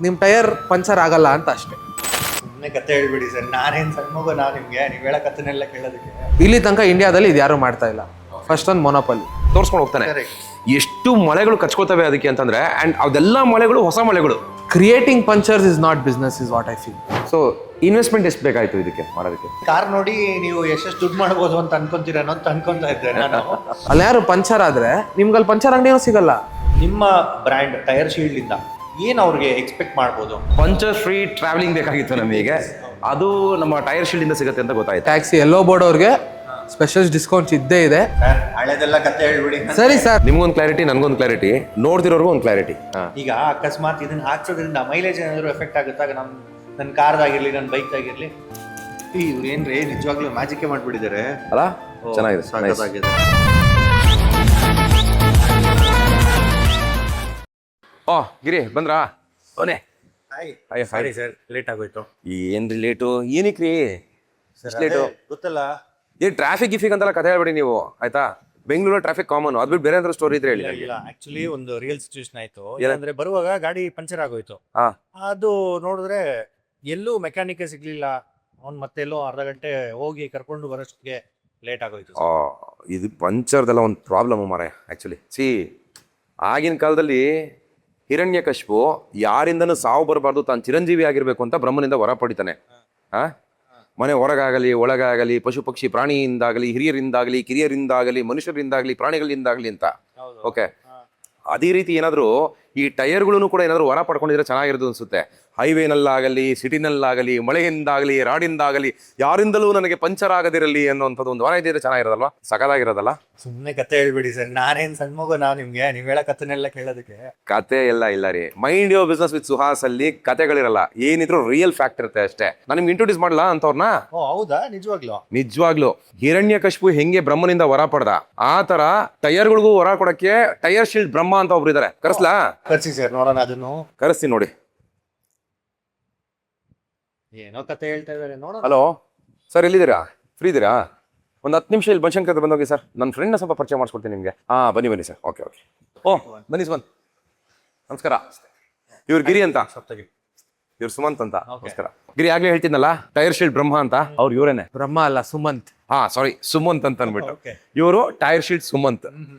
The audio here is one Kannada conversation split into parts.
ನಿಮ್ಮ ಟೈರ್ ಪಂಚರ್ ಆಗಲ್ಲ ಅಂತ ಅಷ್ಟೇ. ಸುಮ್ಮನೆ ಕತೆ ಹೇಳ್ಬಿಡಿ ಸರ್, ನಾನೇನು ಸಣ್ಣ ಮಗು ನಿಮಗೆ ನೀವು ಹೇಳೋ ಕಥೆನೆಲ್ಲ ಕೇಳೋದಕ್ಕೆ. ಇಲ್ಲಿ ತನಕ ಇಂಡಿಯಾದಲ್ಲಿ ಇದು ಯಾರು ಮಾಡ್ತಾ ಇಲ್ಲ. ಫಸ್ಟ್ ಒಂದು ಮೊನೋಪಲಿ ತೋರಿಸ್ಕೊಂಡು ಹೋಗ್ತಾನೆ. ಎಷ್ಟು ಮಳೆಗಳು ಕಚ್ಕೊಳ್ತವೆ ಅದಕ್ಕೆ ಅಂತಂದ್ರೆ, ಅಂಡ್ ಅದೆಲ್ಲ ಮಳೆಗಳು ಹೊಸ ಮಳೆಗಳು. Creating punctures is not business is what I feel. So investment ಎಷ್ಟು ಬೇಕಾಯ್ತು ಇದಕ್ಕೆ ಮಾಡೋದಕ್ಕೆ? ಕಾರ್ ನೋಡಿ ನೀವು ಎಷ್ಟು ದುಡ್ಡು ಮಾಡ್ಬೋದು ಅಂತ ಅನ್ಕೊಂತೀರೇನೋ ಅಂತ ಅನ್ಕೊಂತಾ ಇದ್ದೆ ನಾನು. ಅಲ್ಲಿ ಯಾರು ಪಂಚರ್ ಆದ್ರೆ ನಿಮ್ಗೆ ಅಲ್ಲಿ ಪಂಚರ್ ಅಂಗಡಿನೂ ಸಿಗಲ್ಲ. ನಿಮ್ಮ ಬ್ರ್ಯಾಂಡ್ ಟೈರ್ ಶೀಲ್ಡ್ ಇಂದ ಏನು ಅವ್ರಿಗೆ ಎಕ್ಸ್ಪೆಕ್ಟ್ ಮಾಡ್ಬೋದು? ಪಂಚರ್ ಫ್ರೀ ಟ್ರಾವೆಲಿಂಗ್ ಬೇಕಾಗಿತ್ತು ನಮಗೆ, ಅದು ನಮ್ಮ ಟೈರ್ ಶೀಲ್ಡ್ ಇಂದ ಸಿಗುತ್ತೆ ಅಂತ ಗೊತ್ತಾಯ್ತು. ಟ್ಯಾಕ್ಸಿ ಎಲ್ಲೋ ಬೋರ್ಡ್ ಅವ್ರಿಗೆ ಸ್ಪೆಷಲ್ ಡಿಸ್ಕೌಂಟ್ಸ್ ಇದ್ದೇ ಇದೆ. ಹಳೆದೆಲ್ಲ ಕತೆ ಹೇಳ್ಬಿಡಿ. ಸರಿ ಸರ್, ನಿಮ್ಗೊಂದು ಕ್ಲಾರಿಟಿ, ನನ್ಗೊಂದು ಕ್ಲಾರಿಟಿ, ನೋಡ್ತಿರೋರ್ಗು ಒಂದು ಕ್ಲಾರಿಟಿ. ಈಗ ಅಕಸ್ಮಾತ್ ಇದನ್ನ ಹಾಕ್ಸೋದ್ರಿಂದ ಮೈಲೇಜ್ ಏನಾದ್ರು ಎಫೆಕ್ಟ್ ಆಗುತ್ತಾಗ ನನ್ನ ಕಾರ್ದಾಗಿರ್ಲಿ ನನ್ನ ಬೈಕ್ದಾಗಿರ್ಲಿ, ಇವ್ರು ಏನ್ರಿ ನಿಜವಾಗ್ಲೂ ಮ್ಯಾಜಿಕ್ ಮಾಡ್ಬಿಟ್ಟಿದ್ದಾರೆ ಅಲ್ಲ? ಚೆನ್ನಾಗಿದೆ, ಸಾಕಾಗಿದೆ. ಓ ಗಿರಿ ಬಂದ್ರಾ? ಓನೇ ಸಾರಿ ಸರ್, ಲೇಟ್ ಆಗೋಯ್ತು. ಏನ್ರಿ ಲೇಟು? ಏನಕ್ಕೆ ರೀ ಲೇಟು? ಗೊತ್ತಲ್ಲ, ಈ ಟ್ರಾಫಿಕ್ ಗಿಫಿಕ್ ಅಂತೆಲ್ಲ ಕಥೆ ಹೇಳ್ಬೇಡಿ ನೀವು, ಆಯ್ತಾ? ಬೆಂಗಳೂರು ಟ್ರಾಫಿಕ್ ಕಾಮನ್, ಅದು ಬಿಟ್ಟು ಬೇರೆ ಏನಾದ್ರು ಸ್ಟೋರಿ ಇದ್ರೆ ಹೇಳಿ. ಇಲ್ಲ ಆಕ್ಚುಲಿ ಒಂದು ರಿಯಲ್ ಸಿಚುವೇಶನ್ ಆಯ್ತು. ಏನಂದ್ರೆ ಬರುವಾಗ ಗಾಡಿ ಪಂಚರ್ ಆಗೋಯ್ತು. ಹಾ, ಅದು ನೋಡಿದ್ರೆ ಎಲ್ಲೂ ಮೆಕ್ಯಾನಿಕ್ ಸಿಗ್ಲಿಲ್ಲ. ಅವ್ನು ಮತ್ತೆಲ್ಲೋ ಅರ್ಧ ಗಂಟೆ ಹೋಗಿ ಕರ್ಕೊಂಡು ಬರೋಷ್ಟಕ್ಕೆ ಲೇಟ್ ಆಗೋಯ್ತು. ಇದು ಪಂಚರ್ದೆಲ್ಲ ಒಂದು ಪ್ರಾಬ್ಲಮ್ ಮಾರೆ. ಆ್ಯಕ್ಚುಲಿ ಆಗಿನ ಕಾಲದಲ್ಲಿ ಹಿರಣ್ಯಕಶಿಪು ಯಾರಿಂದನೂ ಸಾವು ಬರಬಾರ್ದು, ತಾನು ಚಿರಂಜೀವಿ ಆಗಿರ್ಬೇಕು ಅಂತ ಬ್ರಹ್ಮನಿಂದ ವರ ಪಡಿತಾನೆ. ಮನೆ ಹೊರಗಾಗಲಿ ಒಳಗಾಗಲಿ, ಪಶು ಪಕ್ಷಿ ಪ್ರಾಣಿಯಿಂದಾಗಲಿ, ಹಿರಿಯರಿಂದಾಗಲಿ, ಕಿರಿಯರಿಂದಾಗಲಿ, ಮನುಷ್ಯರಿಂದಾಗಲಿ, ಪ್ರಾಣಿಗಳಿಂದಾಗಲಿ ಅಂತ. ಓಕೆ, ಅದೇ ರೀತಿ ಏನಾದರೂ ಈ ಟೈರ್ಗಳನ್ನು ಕೂಡ ಏನಾದರೂ ವರ ಪಡ್ಕೊಂಡಿದ್ರೆ ಚೆನ್ನಾಗಿರೋದು ಅನಿಸುತ್ತೆ. ಹೈವೇನಲ್ಲಾಗಲಿ, ಸಿಟಿನಲ್ಲಾಗಲಿ, ಮಳೆಯಿಂದಾಗಲಿ, ರಾಡಿಂದಾಗಲಿ, ಯಾರಿಂದಲೂ ನನಗೆ ಪಂಚರ್ ಆಗದಿರಲಿ ಅನ್ನೋಂಥದ್ದು ಒಂದು ವರ ಇದ್ದಿದ್ರೆ ಚೆನ್ನಾಗಿರೋದಲ್ವಾ? ಸಖತ್ತಾಗಿರೋದಲ್ಲ? ಸುಮ್ಮನೆ ಕತೆ ಹೇಳ್ಬಿಡಿ ಸರ್, ನಾನೇನು ಸಣ್ಣ ಮಗು ನಿಮ್ಗೆ ನೀವು ಹೇಳೋ ಕಥೆನೆಲ್ಲ ಕೇಳೋದಕ್ಕೆ. ಕತೆ ಎಲ್ಲ ಇಲ್ಲ ರೀ. Mind your business with Suhas ಅಲ್ಲಿ ಕತೆಗಳಿರಲ್ಲ, ಏನಿದ್ರು ರಿಯಲ್ ಫ್ಯಾಕ್ಟ್ ಇರುತ್ತೆ ಅಷ್ಟೇ. ನಾನು ನಿಮ್ಗೆ ಇಂಟ್ರೊಡ್ಯೂಸ್ ಮಾಡಲ್ಲ ಅಂತವ್ರನ್ನ. ಓ ಹೌದಾ? ನಿಜವಾಗ್ಲೂ ಹಿರಣ್ಯಕಶಿಪು ಹೆಂಗೆ ಬ್ರಹ್ಮನಿಂದ ವರ ಪಡ್ದ, ಆ ತರ ಟೈರ್ಗಳಿಗೂ ವರ ಕೊಡಕ್ಕೆ ಟೈರ್ ಶೀಲ್ಡ್ ಬ್ರಹ್ಮ ಅಂತ ಒಬ್ರು ಇದಾರೆ. ಕರೆಸ್ಲಾ? ಕರ್ಸಿ ಸರ್, ನೋಡೋಣ. ಅದನ್ನು ಕರೆಸ್ತೀನಿ ನೋಡಿ. ಏನೋ ಕತೆ ಹೇಳ್ತಾ ಇದಾರೆ, ನೋಡೋಣ. ಹಲೋ ಸರ್, ಎಲ್ಲಿದ್ದೀರಾ? ಫ್ರೀ ಇದ್ದೀರಾ? ಒಂದು 10 ನಿಮಿಷ ಇಲ್ಲಿ ಬನಶಂಕರ ಬಂದೋಗಿ ಸರ್. ನನ್ನ ಫ್ರೆಂಡ್ನ ಸ್ವಲ್ಪ ಪರಿಚಯ ಮಾಡಿಸ್ಕೊಡ್ತೀನಿ ನಿಮಗೆ. ಬನ್ನಿ ಸರ್. ಓಕೆ. ಓ ಬನ್ನಿ ಸುಮಂತ್, ನಮಸ್ಕಾರ. ಇವ್ರು ಗಿರಿ ಅಂತ, ಇವ್ರು ಸುಮಂತ್ ಅಂತ. ನಮಸ್ಕಾರ. ಗಿರಿ ಆಗ್ಲೇ ಹೇಳ್ತಿದ್ನಲ್ಲ ಟೈರ್ ಶೀಲ್ಡ್ ಬ್ರಹ್ಮ ಅಂತ, ಅವ್ರು ಇವರೇನೆ. ಬ್ರಹ್ಮ ಅಲ್ಲ, ಸುಮಂತ್. ಸಾರಿ, ಸುಮಂತ್ ಅಂತ ಅನ್ಬಿಟ್ಟು. ಇವರು ಟೈರ್ ಶೀಲ್ಡ್ ಸುಮಂತ್.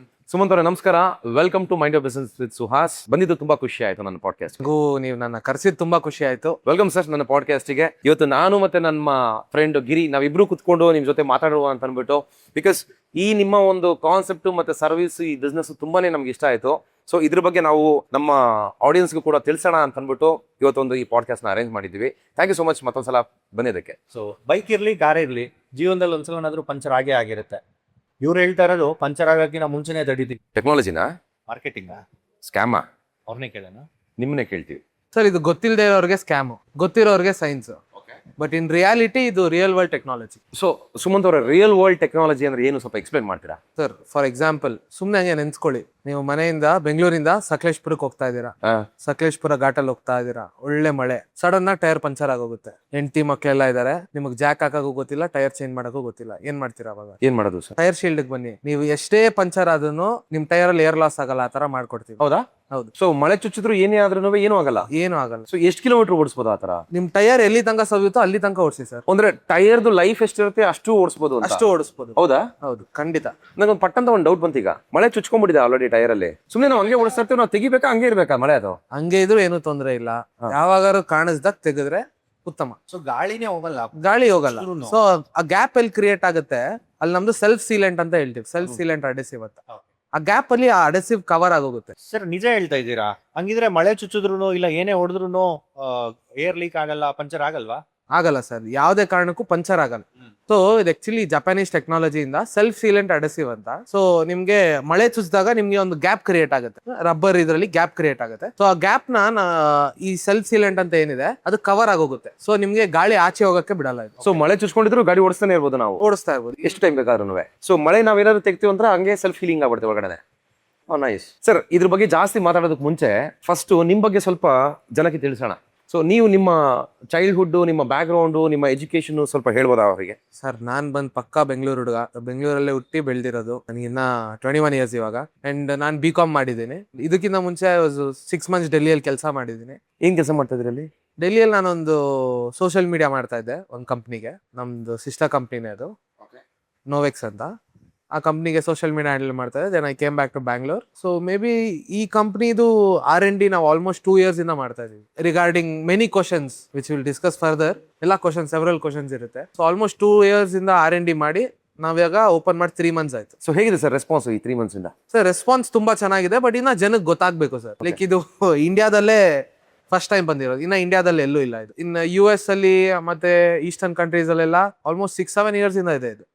ಸುಮಂತ್ ಅವರೇ ನಮಸ್ಕಾರ. Welcome to mind your business with Suhas. ಬಂದಿದ್ದು ತುಂಬಾ ಖುಷಿ ಆಯ್ತು ನನ್ನ ಪಾಡ್ಕಾಸ್ಟ್. ನೀವು ನನ್ನ ಕರೆಸಿದ್ದು ತುಂಬಾ ಖುಷಿ ಆಯ್ತು. ವೆಲ್ಕಮ್ ಸರ್ ನನ್ನ ಪಾಡ್ಕಾಸ್ಟಿಗೆ. ಇವತ್ತು ನಾನು ಮತ್ತೆ ನಮ್ಮ ಫ್ರೆಂಡ್ ಗಿರಿ ನಾವಿಬ್ರು ಕುತ್ಕೊಂಡು ನಿಮ್ ಜೊತೆ ಮಾತಾಡುವ ಅಂತ ಅನ್ಬಿಟ್ಟು, ಬಿಕಾಸ್ ಈ ನಿಮ್ಮ ಒಂದು ಕಾನ್ಸೆಪ್ಟ್ ಮತ್ತೆ ಸರ್ವಿಸ್, ಈ ಬಿಸ್ನೆಸ್ ತುಂಬಾನೇ ನಮ್ಗೆ ಇಷ್ಟ ಆಯ್ತು. ಸೊ ಇದ್ರ ಬಗ್ಗೆ ನಾವು ನಮ್ಮ ಆಡಿಯನ್ಸ್ಗೂ ಕೂಡ ತಿಳಿಸೋಣ ಅಂತ ಅಂದ್ಬಿಟ್ಟು ಇವತ್ತೊಂದು ಈ ಪಾಡ್ಕಾಸ್ಟ್ ನ ಅರೇಂಜ್ ಮಾಡಿದ್ವಿ. ಥ್ಯಾಂಕ್ ಯು ಸೋ ಮಚ್ ಮತ್ತೊಂದ್ಸಲ ಬಂದಿದ್ದಕ್ಕೆ. ಸೊ ಬೈಕ್ ಇರ್ಲಿ, ಕಾರ್ ಇರ್ಲಿ, ಜೀವನದಲ್ಲಿ ಒಂದ್ಸಲನಾದ್ರೂ ಪಂಚರ್ ಆಗಿರುತ್ತೆ. ಇವ್ರು ಹೇಳ್ತಾ ಇರೋದು ಪಂಚರ್ ಆಗೋಕ್ಕಿಂತ ಮುಂಚೆನೆ ತಡೀತೀವಿ. ಟೆಕ್ನಾಲಜಿನ ಮಾರ್ಕೆಟಿಂಗ್ ಸ್ಕ್ಯಾಮ? ಅವ್ರನ್ನೇ ಕೇಳೋಣ. ನಿಮ್ಮನ್ನೇ ಕೇಳ್ತೀವಿ ಸರ್. ಇದು ಗೊತ್ತಿಲ್ಲದೆ ಇರೋರಿಗೆ ಸ್ಕ್ಯಾಮ್, ಗೊತ್ತಿರೋರಿಗೆ ಸೈನ್ಸ್. ಬಟ್ ಇನ್ ರಿಯಾಲಿಟಿ ಇದು real world technology. So Sumanth ಅವರ ರಿಯಲ್ ವರ್ಲ್ಡ್ ಟೆಕ್ನಾಲಜಿ ಅಂದ್ರೆ ಏನು, ಸ್ವಲ್ಪ ಎಕ್ಸ್ಪ್ಲೇನ್ ಮಾಡ್ತೀರಾ? ಸರ್, ಫಾರ್ ಎಕ್ಸಾಂಪಲ್ ಸುಮ್ನೆ ಹಂಗೆ ನೆನ್ಸ್ಕೊಳ್ಳಿ, ನೀವು ಮನೆಯಿಂದ ಬೆಂಗಳೂರಿಂದ ಸಕಲೇಶ್ಪುರಕ್ಕೆ ಹೋಗ್ತಾ ಇದ್ದೀರಾ. ಸಕಲೇಶ್ಪುರ ಘಾಟಲ್ಲಿ ಹೋಗ್ತಾ ಇದ್ದೀರಾ, ಒಳ್ಳೆ ಮಳೆ, ಸಡನ್ ಆಗಿ ಟೈರ್ ಪಂಚರ್ ಆಗೋಗುತ್ತೆ. ಹೆಂಡತಿ ಮಕ್ಕಳೆಲ್ಲ ಇದಾರೆ, ನಿಮಗೆ ಜಾಕ್ ಹಾಕಕ್ಕೂ ಗೊತ್ತಿಲ್ಲ, ಟೈರ್ ಚೇಂಜ್ ಮಾಡಕ್ಕೂ ಗೊತ್ತಿಲ್ಲ. ಏನ್ ಮಾಡ್ತೀರಾ ಅವಾಗ? ಏನ್ ಮಾಡೋದು ಸರ್? ಟೈರ್ ಶೀಲ್ಡ್ ಬನ್ನಿ, ನೀವು ಎಷ್ಟೇ ಪಂಚರ್ ಆದ್ರೂ ನಿಮ್ ಟೈರ್ ಅಲ್ಲಿ ಏರ್ ಲಾಸ್ ಆಗಲ್ಲ, ಆ ತರ ಮಾಡ್ಕೊಡ್ತೀವಿ. ಹೌದಾ? ಹೌದು. ಸೊ ಮಳೆ ಚುಚ್ಚಿದ್ರು ಏನೇ ಆದ್ರೂ ಏನೂ ಆಗಲ್ಲ? ಏನು ಆಗಲ್ಲ. ಸೊ ಎಷ್ಟು ಕಿಲೋಮೀಟರ್ ಓಡಿಸಬಹುದು ಆ ತರ? ನಿಮ್ ಟೈರ್ ಎಲ್ಲಿ ತನಕ ಸವಿಯುತ್ತೋ ಅಲ್ಲಿ ತನಕ ಓಡಿಸಿ ಸರ್. ಅಂದ್ರೆ ಟೈರ್ದು ಲೈಫ್ ಎಷ್ಟಿರುತ್ತೆ ಅಷ್ಟು ಓಡಿಸಬಹುದು? ಅಷ್ಟು ಓಡಿಸಬಹುದು. ಹೌದಾ? ಹೌದು, ಖಂಡಿತ. ನಂಗೊಂದು ಪಟ್ಟಂತ ಒಂದು ಡೌಟ್ ಬಂತು. ಈಗ ಮಳೆ ಚುಚ್ಕೊಂಡ್ಬಿಟ್ಟಿದೆ ಆಲ್ರೆಡಿ ಟೈರ್ ಅಲ್ಲಿ, ಸುಮ್ನೆ ನಾವು ಹಂಗೆ ಓಡಿಸ್ತಾ ಇರ್ತೀವಿ, ನಾವು ತೆಗಿಬೇಕಾ ಹಂಗೆ ಇರ್ಬೇಕಾ ಮಳೆ? ಅದು ಹಂಗೆ ಇದ್ರು ಏನು ತೊಂದ್ರೆ ಇಲ್ಲ, ಯಾವಾಗಾರು ಕಾಣಿಸ್ದಾಗ ತೆಗೆದ್ರೆ ಉತ್ತಮ. ಸೊ ಗಾಳಿನೇ ಹೋಗಲ್ಲ, ಗಾಳಿ ಹೋಗಲ್ಲ. ಸೊ ಆ ಗ್ಯಾಪ್ ಎಲ್ಲಿ ಕ್ರಿಯೇಟ್ ಆಗುತ್ತೆ ಅಲ್ಲಿ ನಮ್ದು ಸೆಲ್ಫ್ ಸೀಲೆಂಟ್ ಅಂತ ಹೇಳ್ತೀವಿ. ಸೆಲ್ಫ್ ಸೀಲೆಂಟ್ ಅಡೆಸಿವ್ ಅಂತ. ಆ ಗ್ಯಾಪ್ ಅಲ್ಲಿ ಆ ಅಡೆಸಿವ್ ಕವರ್ ಆಗೋಗುತ್ತೆ. ಸರ್ ನಿಜ ಹೇಳ್ತಾ ಇದ್ದೀರಾ? ಹಂಗಿದ್ರೆ ಮಳೆ ಚುಚ್ಚಿದ್ರು ಇಲ್ಲ ಏನೇ ಹೊಡೆದ್ರು ಏರ್ ಲೀಕ್ ಆಗಲ್ಲ, ಪಂಚರ್ ಆಗಲ್ವಾ? ಆಗಲ್ಲ ಸರ್, ಯಾವುದೇ ಕಾರಣಕ್ಕೂ ಪಂಚರ್ ಆಗಲ್ಲ. ಸೊ ಇದು actually Japanese ಟೆಕ್ನಾಲಜಿಯಿಂದ self salient adhesive ಅಂತ. ಸೊ ನಿಮ್ಗೆ ಮಳೆ ಚುಚ್ಚಿದಾಗ ನಿಮ್ಗೆ ಒಂದು ಗ್ಯಾಪ್ ಕ್ರಿಯೇಟ್ ಆಗುತ್ತೆ, ರಬ್ಬರ್ ಇದರಲ್ಲಿ ಗ್ಯಾಪ್ ಕ್ರಿಯೇಟ್ ಆಗುತ್ತೆ. ಸೊ ಆ ಗ್ಯಾಪ್ ನ ಈ ಸೆಲ್ಫ್ ಸೀಲೆಂಟ್ ಅಂತ ಏನಿದೆ ಅದು ಕವರ್ ಆಗೋಗುತ್ತೆ. ಸೊ ನಿಮ್ಗೆ ಗಾಳಿ ಆಚೆ ಹೋಗಕ್ಕೆ ಬಿಡಲ್ಲ ಇದು. ಸೊ ಮಳೆ ಚುಚ್ಕೊಂಡಿದ್ರು ಗಾಡಿ ಓಡಿಸ್ತಾನೆ ಇರ್ಬೋದು, ನಾವು ಓಡಿಸ್ತಾ ಇರ್ಬೋದು ಎಷ್ಟು ಟೈಮ್ ಬೇಕಾದ್ರೂ. ಸೊ ಮಳೆ ನಾವೇನಾದ್ರು ತೆಗ್ತೀವಿ ಅಂದ್ರೆ ಹಂಗೆ ಸೆಲ್ಫ್ ಹೀಲಿಂಗ್ ಆಗ್ಬಿಡ್ತೀವಿ ಒಳಗಡೆ. Nice sir. ಇದ್ರ ಬಗ್ಗೆ ಜಾಸ್ತಿ ಮಾತಾಡೋದಕ್ಕೆ ಮುಂಚೆ ಫಸ್ಟ್ ನಿಮ್ ಬಗ್ಗೆ ಸ್ವಲ್ಪ ಜನಕ್ಕೆ ತಿಳಿಸೋಣ. ಸೊ ನೀವು ನಿಮ್ಮ ಚೈಲ್ಡ್ಹುಡ್, ನಿಮ್ಮ ಬ್ಯಾಕ್ಗ್ರೌಂಡು, ನಿಮ್ಮ ಎಜುಕೇಶನ್ ಸ್ವಲ್ಪ ಹೇಳ್ಬೋದಾ ಅವರಿಗೆ? ಸರ್ ನಾನು ಬಂದು ಪಕ್ಕಾ ಬೆಂಗಳೂರು ಹುಡುಗ, ಬೆಂಗಳೂರಲ್ಲೇ ಹುಟ್ಟಿ ಬೆಳೆದಿರೋದು. ನನಗಿನ್ನ 21 ಇಯರ್ಸ್ ಇವಾಗ. ಆ್ಯಂಡ್ ನಾನು BCom ಮಾಡಿದ್ದೀನಿ. ಇದಕ್ಕಿಂತ ಮುಂಚೆ 6 months ಡೆಲ್ಲಿಯಲ್ಲಿ ಕೆಲಸ ಮಾಡಿದ್ದೀನಿ. ಏನ್ ಕೆಲಸ ಮಾಡ್ತಾ ಇದ್ರಿ ಅಲ್ಲಿ? ಡೆಲ್ಲಿಯಲ್ಲಿ ನಾನೊಂದು ಸೋಷಿಯಲ್ ಮೀಡಿಯಾ ಮಾಡ್ತಾ ಇದ್ದೆ ಒಂದು ಕಂಪ್ನಿಗೆ. ನಮ್ದು ಸಿಸ್ಟರ್ ಕಂಪ್ನಿನೇ ಅದು, ನೋವೆಕ್ಸ್ ಅಂತ. ಆ ಕಂಪ್ನಿಗೆ ಸೋಷಿಯಲ್ ಮೀಡಿಯಾ ಹ್ಯಾಂಡಲ್ ಮಾಡ್ತಾ ಇದ್ದೆ. Then I came back to Bangalore. So maybe ಈ ಕಂಪ್ನಿದು R&D ನಾವು ಆಲ್ಮೋಸ್ಟ್ 2 years ಇಂದ ಮಾಡ್ತಾ ಇದೀವಿ. Regarding many questions which will discuss further. ಎಲ್ಲ ಕ್ವಶನ್ಸ್, ಸೆವರಲ್ ಕ್ವಶನ್ಸ್ ಇರುತ್ತೆ. ಸೊ ಆಲ್ಮೋಸ್ಟ್ 2 years ಇಂದ R&D ಮಾಡಿ ನಾವಿವಾಗ ಓಪನ್ ಮಾಡಿ 3 months ಆಯ್ತು. ಸೊ ಹೇಗಿದೆ ಸರ್ ರೆಸ್ಪಾನ್ಸ್ ಈ 3 months ಇಂದ? ಸರ್ ರೆಸ್ಪಾನ್ಸ್ ತುಂಬಾ ಚೆನ್ನಾಗಿದೆ, ಬಟ್ ಇನ್ನ ಜನಕ್ಕೆ ಗೊತ್ತಾಗ್ಬೇಕು ಸರ್. ಲೈಕ್ ಇದು ಇಂಡಿಯಾದಲ್ಲೇ ಫಸ್ಟ್ ಟೈಮ್ ಬಂದಿರೋದು, ಇನ್ನ ಇಂಡಿಯಾದಲ್ಲಿ ಎಲ್ಲೂ ಇಲ್ಲ ಇದು. ಇನ್ನು US ಅಲ್ಲಿ ಮತ್ತೆ ಈಸ್ಟರ್ನ್ ಕಂಟ್ರೀಸ್ ಅಲ್ಲೆಲ್ಲ ಆಲ್ಮೋಸ್ಟ್ 6-7 years ಇಂದ ಇದೆ ಇದು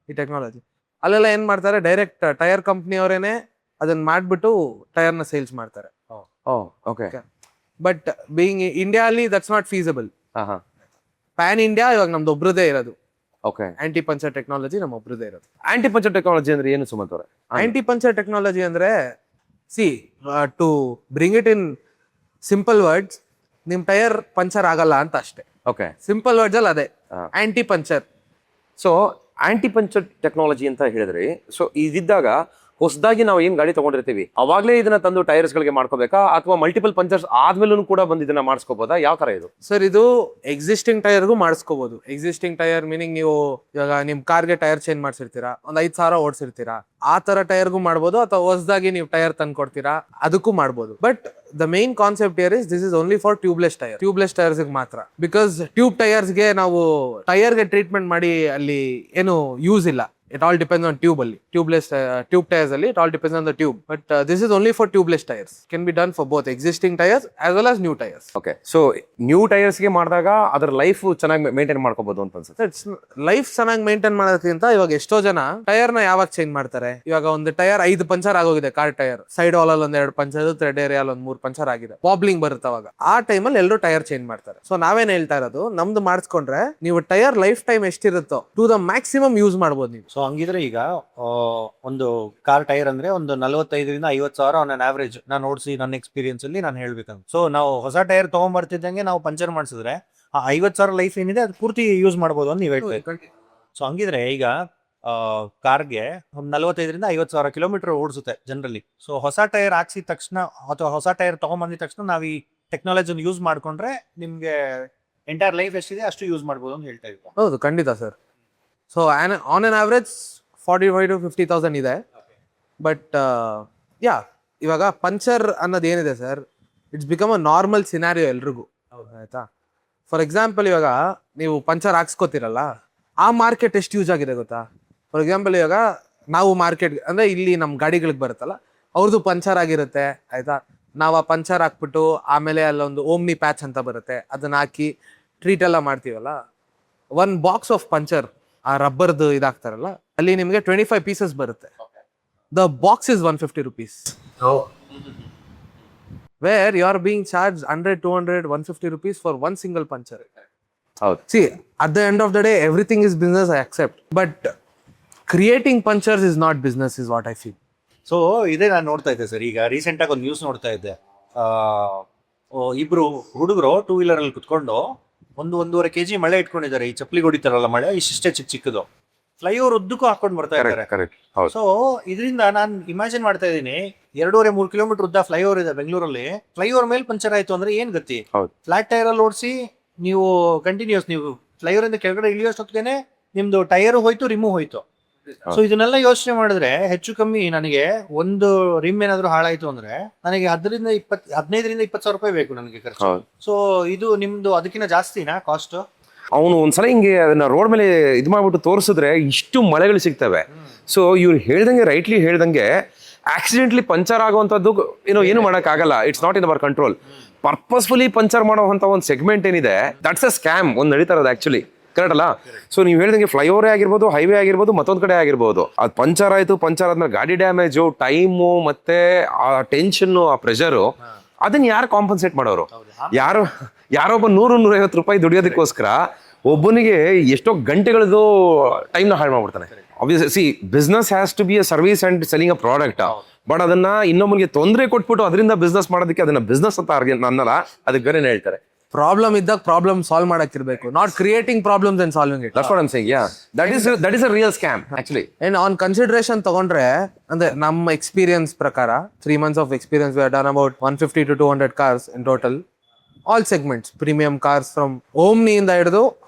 ಈ ಟೆಕ್ನಾಲಜಿ. ಅಲ್ಲೆಲ್ಲ ಏನ್ ಮಾಡ್ತಾರೆ, ಡೈರೆಕ್ಟ್ ಟೈರ್ ಕಂಪ್ನಿ ಅವರೇನೆ ಅದನ್ನ ಮಾಡ್ಬಿಟ್ಟು ಟೈರ್ನ ಸೇಲ್ಸ್ ಮಾಡ್ತಾರೆ. ಓಕೆ. ಬಟ್ ಬೀಯಿಂಗ್ ಇಂಡಿಯಾ ಅಲ್ಲಿ that's not feasible. PAN India ಇವಾಗ ನಮ್ದು ಒಬ್ರದೇ ಇರೋದು. ಓಕೆ. ಆಂಟಿ ಪಂಚರ್ ಟೆಕ್ನಾಲಜಿ ನಮ್ಮ ಒಬ್ರದೇ ಇರೋದು. ಆಂಟಿ ಪಂಚರ್ ಟೆಕ್ನಾಲಜಿ ಅಂದ್ರೆ ಏನು ಸುಮಂತ್ ಅವರೇ? ಆಂಟಿ ಪಂಚರ್ ಟೆಕ್ನಾಲಜಿ ಅಂದ್ರೆ to bring it in simple words, ನಿಮ್ ಟೈರ್ ಪಂಚರ್ ಆಗಲ್ಲ ಅಂತ ಅಷ್ಟೇ. ಓಕೆ. ಸಿಂಪಲ್ ವರ್ಡ್ಸ್ ಅಲ್ಲಿ ಅದೇ anti puncture. So anti puncture technology ಅಂತ ಹೇಳಿದ್ರಿ. ಸೊ ಇದಿದ್ದಾಗ ಹೊಸದಾಗಿ ನಾವು ಏನ್ ಗಾಡಿ ತಗೊಂಡಿರ್ತೀವಿ ಅವಾಗ್ಲೇ ಇದನ್ನ ತಂದು ಟೈರ್ಸ್ ಗಳಿಗೆ ಮಾಡ್ಕೋಬೇಕಾ, ಅಥವಾ ಮಲ್ಟಿಪಲ್ ಪಂಚರ್ಸ್ ಆದ್ಮೇಲೂ ಕೂಡ ಬಂದು ಇದನ್ನ ಮಾಡಿಸ್ಕೋಬಹುದಾ? ಯಾವ ತರ ಇದು? ಸರ್ ಇದು ಎಕ್ಸಿಸ್ಟಿಂಗ್ ಟೈರ್ಗೂ ಮಾಡಿಸ್ಕೋಬಹುದು. ಎಕ್ಸಿಸ್ಟಿಂಗ್ ಟೈರ್ ಮೀನಿಂಗ್ ನೀವು ಇವಾಗ ನಿಮ್ ಕಾರ್ಗೆ ಟೈರ್ ಚೇಂಜ್ ಮಾಡ್ಸಿರ್ತೀರಾ, ಒಂದ್ 5,000 ಓಡಿಸಿರ್ತೀರಾ, ಆ ತರ ಟೈರ್ಗೂ ಮಾಡ್ಬೋದು. ಅಥವಾ ಹೊಸದಾಗಿ ನೀವು ಟೈರ್ ತಂದು ಕೊಡ್ತೀರಾ, ಅದಕ್ಕೂ ಮಾಡ್ಬೋದು. But the main concept year is this is only for tubeless tyre. Tubeless tyres ಮಾತ್ರ. ಬಿಕಾಸ್ ಟ್ಯೂಬ್ ಟೈರ್ಸ್ಗೆ ನಾವು ಟೈರ್ಗೆ ಟ್ರೀಟ್ಮೆಂಟ್ ಮಾಡಿ ಅಲ್ಲಿ ಏನು ಯೂಸ್ ಇಲ್ಲ. It all depends on tube ಅಲ್ಲಿ. Tube tires ಅಲ್ಲಿ it all depends on the tube. But this is only for tubeless tires. Can be done for both existing tires as well as new tires. Okay. So new tyres ಗೆ ಮಾಡಿದಾಗ ಅದರ ಲೈಫ್ ಚೆನ್ನಾಗಿ ಮೇಂಟೈನ್ ಮಾಡ್ಕೋಬಹುದು ಅಂತ ಅನ್ಸುತ್ತೆ. ಲೈಫ್ ಚೆನ್ನಾಗಿ ಮೇಂಟೈನ್ ಮಾಡೋದಕ್ಕಿಂತ ಇವಾಗ ಎಷ್ಟೋ ಜನ ಟೈರ್ ನ ಯಾವಾಗ ಚೇಂಜ್ ಮಾಡ್ತಾರೆ, ಇವಾಗ ಒಂದು ಟೈರ್ 5 ಪಂಚರ್ ಆಗೋಗಿದೆ, ಕಾರ್ ಟೈರ್ ಸೈಡ್ ವಾಲ್ ಅಲ್ಲಿ 2 ಪಂಚರ್, ಥ್ರೆಡ್ ಏರಿಯಾ 3 ಪಂಚರ್ ಆಗಿದೆ, ವಾಬ್ಲಿಂಗ್ ಬರುತ್ತೆ. ಅವಾಗ ಆ ಟೈಮಲ್ಲಿ ಎಲ್ಲರೂ ಟೈರ್ ಚೇಂಜ್ ಮಾಡ್ತಾರೆ. ಸೊ ನಾವೇನ್ ಹೇಳ್ತಾ ಇರೋದು, ನಮ್ದು ಮಾಡಿಸ್ಕೊಂಡ್ರೆ ನೀವು ಟೈರ್ ಲೈಫ್ ಟೈಮ್ ಎಷ್ಟಿರುತ್ತೋ ಟು ದ ಮ್ಯಾಕ್ಸಿಮಮ್ ಯೂಸ್ ಮಾಡ್ಬೋದು ನೀವು. ಸೊ ಹಂಗಿದ್ರೆ ಈಗ ಒಂದು ಕಾರ್ ಟೈರ್ ಅಂದ್ರೆ ಒಂದು 45,000 to 50,000 ಆನ್ ಅನ್ ಆವರೇಜ್ ನಾನು ಓಡಿಸಿ ನನ್ನ ಎಕ್ಸ್ಪೀರಿಯನ್ಸ್ ಅಲ್ಲಿ ನಾನು ಹೇಳ್ಬೇಕಂತ. ಸೊ ನಾವು ಹೊಸ ಟೈರ್ ತಗೊಂಡ್ಬರ್ತಿದ್ದಂಗೆ ನಾವು ಪಂಚರ್ ಮಾಡಿಸಿದ್ರೆ ಆ 50,000 ಲೈಫ್ ಏನಿದೆ ಅದು ಪೂರ್ತಿ ಯೂಸ್ ಮಾಡ್ಬೋದು ಅಂತ ನೀವು ಹೇಳ್ತೀವಿ. ಸೊ ಹಂಗಿದ್ರೆ ಈಗ ಕಾರ್ಗೆ ಒಂದು 45,000 to 50,000 ಕಿಲೋಮೀಟರ್ ಓಡಿಸುತ್ತೆ ಜನರಲಿ. ಸೊ ಹೊಸ ಟೈರ್ ಹಾಕ್ಸಿದ ತಕ್ಷಣ ಅಥವಾ ಹೊಸ ಟೈರ್ ತಗೊಂಡ್ಬಂದಿದ ತಕ್ಷಣ ನಾವು ಈ ಟೆಕ್ನಾಲಜಿನ ಯೂಸ್ ಮಾಡ್ಕೊಂಡ್ರೆ ನಿಮ್ಗೆ ಎಂಟೈರ್ ಲೈಫ್ ಎಷ್ಟಿದೆ ಅಷ್ಟು ಯೂಸ್ ಮಾಡ್ಬೋದು ಅಂತ ಹೇಳ್ತಾ ಇದ್ವಿ. ಹೌದು, ಖಂಡಿತ sir. So on an average 45,000 to 50,000 ಇದೆ. ಬಟ್ ಇವಾಗ ಪಂಚರ್ ಅನ್ನೋದು ಏನಿದೆ sir, it's become a normal scenario ಎಲ್ರಿಗೂ. ಆಯ್ತಾ? ಫಾರ್ ಎಕ್ಸಾಂಪಲ್ ಇವಾಗ ನೀವು ಪಂಚರ್ ಹಾಕ್ಸ್ಕೋತಿರಲ್ಲ, ಆ ಮಾರ್ಕೆಟ್ ಎಷ್ಟು ಯೂಸ್ ಆಗಿದೆ ಗೊತ್ತಾ? ಫಾರ್ ಎಕ್ಸಾಂಪಲ್ ಇವಾಗ ನಾವು ಮಾರ್ಕೆಟ್ ಅಂದ್ರೆ ಇಲ್ಲಿ ನಮ್ಮ ಗಾಡಿಗಳಿಗೆ ಬರುತ್ತಲ್ಲ, ಅವ್ರದ್ದು ಪಂಚರ್ ಆಗಿರುತ್ತೆ. ಆಯ್ತಾ? ನಾವು ಆ ಪಂಚರ್ ಹಾಕ್ಬಿಟ್ಟು ಆಮೇಲೆ ಅಲ್ಲೊಂದು ಓಮ್ನಿ ಪ್ಯಾಚ್ ಅಂತ ಬರುತ್ತೆ, ಅದನ್ನ ಹಾಕಿ ಟ್ರೀಟ್ ಎಲ್ಲ ಮಾಡ್ತೀವಲ್ಲ. 1 box ಆಫ್ ಪಂಚರ್, ಆ ರಬ್ಬರ್ದು ಇದಾಗ್ತಾರಲ್ಲ, ಅಲ್ಲಿ ನಿಮಗೆ 25 pieces ಬರುತ್ತೆ. The box is 150 rupees. Where you are being charge 100, 200, 150 rupees for 1 single puncture. ಹೌದು. See, at the end of the day, everything is business, I accept. But creating punctures is not business, is what I feel. So ಇದೇ ನಾನು ನೋಡ್ತಾ ಇದ್ದೆ ಸರ್. ಈಗ ರೀಸೆಂಟ್ ಆಗಿ ಒಂದು ನ್ಯೂಸ್ ನೋಡ್ತಾ ಇದ್ದೆ. ಇಬ್ರು ಹುಡುಗರು 2 wheeler ಅಲ್ಲಿ ಕುತ್ಕೊಂಡು 1.5 kg ಮಳೆ ಇಟ್ಕೊಂಡಿದ್ದಾರೆ. ಈ ಚಪ್ಪಲಿ ಹೊಡಿತಾರಲ್ಲ ಮಳೆ, ಇಷ್ಟೇ ಚಿಕ್ಕದು ಫ್ಲೈಓವರ್ ಉದ್ದಕ್ಕೂ ಹಾಕೊಂಡು ಬರ್ತಾ ಇದ್ದಾರೆ. ಸೊ ಇದರಿಂದ ನಾನು ಇಮ್ಯಾಜಿನ್ ಮಾಡ್ತಾ ಇದ್ದೀನಿ, 2.5-3 ಕಿಲೋಮೀಟರ್ ಉದ್ದ ಫ್ಲೈಓವರ್ ಇದೆ ಬೆಂಗಳೂರಲ್ಲಿ. ಫ್ಲೈಓವರ್ ಮೇಲೆ ಪಂಚರ್ ಆಯ್ತು ಅಂದ್ರೆ ಏನ್ ಗತಿ? ಫ್ಲಾಟ್ ಟೈರ್ ಅಲ್ಲಿ ಓಡಿಸಿ ನೀವು ಕಂಟಿನ್ಯೂಸ್ ನೀವು ಫ್ಲೈಓವರ್ ಇಂದ ಕೆಳಗಡೆ ಇಳಿಯೋಷ್ಟೊತ್ತಿಗೆ ನಿಮ್ದು ಟೈರ್ ಹೋಯ್ತು, ರಿಮೂವ್ ಹೋಯ್ತು. ಸೊ ಇದನ್ನೆಲ್ಲ ಯೋಚನೆ ಮಾಡಿದ್ರೆ ಹೆಚ್ಚು ಕಮ್ಮಿ ನನಗೆ ಒಂದು ರಿಮ್ ಏನಾದ್ರು ಹಾಳಾಯ್ತು ಅಂದ್ರೆ ನನಗೆ 15,000 to 20,000 ರೂಪಾಯಿ ಬೇಕು ನನಗೆ ಖರ್ಚು. ಸೊ ಇದು ನಿಮ್ದು ಅದಕ್ಕಿಂತ ಜಾಸ್ತಿನಾ ಕಾಸ್ಟ್? ಅವನು ಒಂದ್ಸಲ ಹಿಂಗೆ ಅದನ್ನ ರೋಡ್ ಮೇಲೆ ಇದು ಮಾಡ್ಬಿಟ್ಟು ತೋರಿಸಿದ್ರೆ ಇಷ್ಟು ಮಳೆಗಳು ಸಿಗ್ತವೆ. ಸೊ ಇವ್ರು ಹೇಳ್ದಂಗೆ, ರೈಟ್ಲಿ ಹೇಳ್ದಂಗೆ, ಆಕ್ಸಿಡೆಂಟ್ಲಿ ಪಂಚರ್ ಆಗುವಂಥದ್ದು ಏನು ಮಾಡೋಕ್ಕಾಗಲ್ಲ. It's not in our control. Purposefully puncture ಮಾಡುವಂಥ ಒಂದು ಸೆಗ್ಮೆಂಟ್ ಏನಿದೆ, ದಟ್ಸ್ ಅ ಸ್ಕ್ಯಾಮ್ ಒಂದು ನಡೀತಾ ಇರೋದು ಆಕ್ಚುಲಿ. ಕರೆಕ್ಟ್ ಅಲ್ಲ? ಸೊ ನೀವು ಹೇಳ್ದಂಗೆ ಫ್ಲೈಓವರೇ ಆಗಿರ್ಬೋದು, ಹೈವೇ ಆಗಿರ್ಬೋದು, ಮತ್ತೊಂದ್ ಕಡೆ ಆಗಿರ್ಬೋದು, ಅದು ಪಂಚರ್ ಆಯ್ತು, ಪಂಚರ್ ಆದ್ಮೇಲೆ ಗಾಡಿ ಡ್ಯಾಮೇಜು, ಟೈಮು, ಮತ್ತೆ ಆ ಟೆನ್ಷನ್ನು, ಆ ಪ್ರೆಷರು, ಅದನ್ನ ಯಾರು ಕಾಂಪನ್ಸೇಟ್ ಮಾಡೋರು? ಯಾರೊಬ್ಬ 100-150 ರೂಪಾಯಿ ದುಡಿಯೋದಕ್ಕೋಸ್ಕರ ಒಬ್ಬನಿಗೆ ಎಷ್ಟೋ ಗಂಟೆಗಳದ್ದು ಟೈಮ್ನ ಹಾಳು ಮಾಡ್ಬಿಡ್ತಾನೆ. Obviously business has to be a service and selling a product. But ಅದನ್ನ ಇನ್ನೊಬ್ಬನಿಗೆ ತೊಂದರೆ ಕೊಟ್ಬಿಟ್ಟು ಅದರಿಂದ ಬಿಸ್ನೆಸ್ ಮಾಡೋದಕ್ಕೆ ಅದನ್ನ ಬಿಸ್ನೆಸ್ ಅಂತ ಅನ್ನಲ್ಲ, ಅದಕ್ಕೆ ಬೇರೆ ಹೇಳ್ತಾರೆ. ಪ್ರಾಬ್ಲಮ್ ಇದ್ದಾಗ ಪ್ರಾಬ್ಲಮ್ ಸಾಲ್ವ್ ಮಾಡಕ್ಕಿರ್ಬೇಕು, not creating problems and solving it. That's what I'm saying. Yeah, that is a real scam actually. And on consideration ತಗೊಂಡ್ರೆ ಅಂದ್ರೆ ನಮ್ಮ ಎಕ್ಸ್ಪೀರಿಯನ್ಸ್ ಪ್ರಕಾರ 3 months of experience we have done about 150 to 200 cars in total, all segments, premium cars from Omni ಇಂದ ಹಿಡಿದು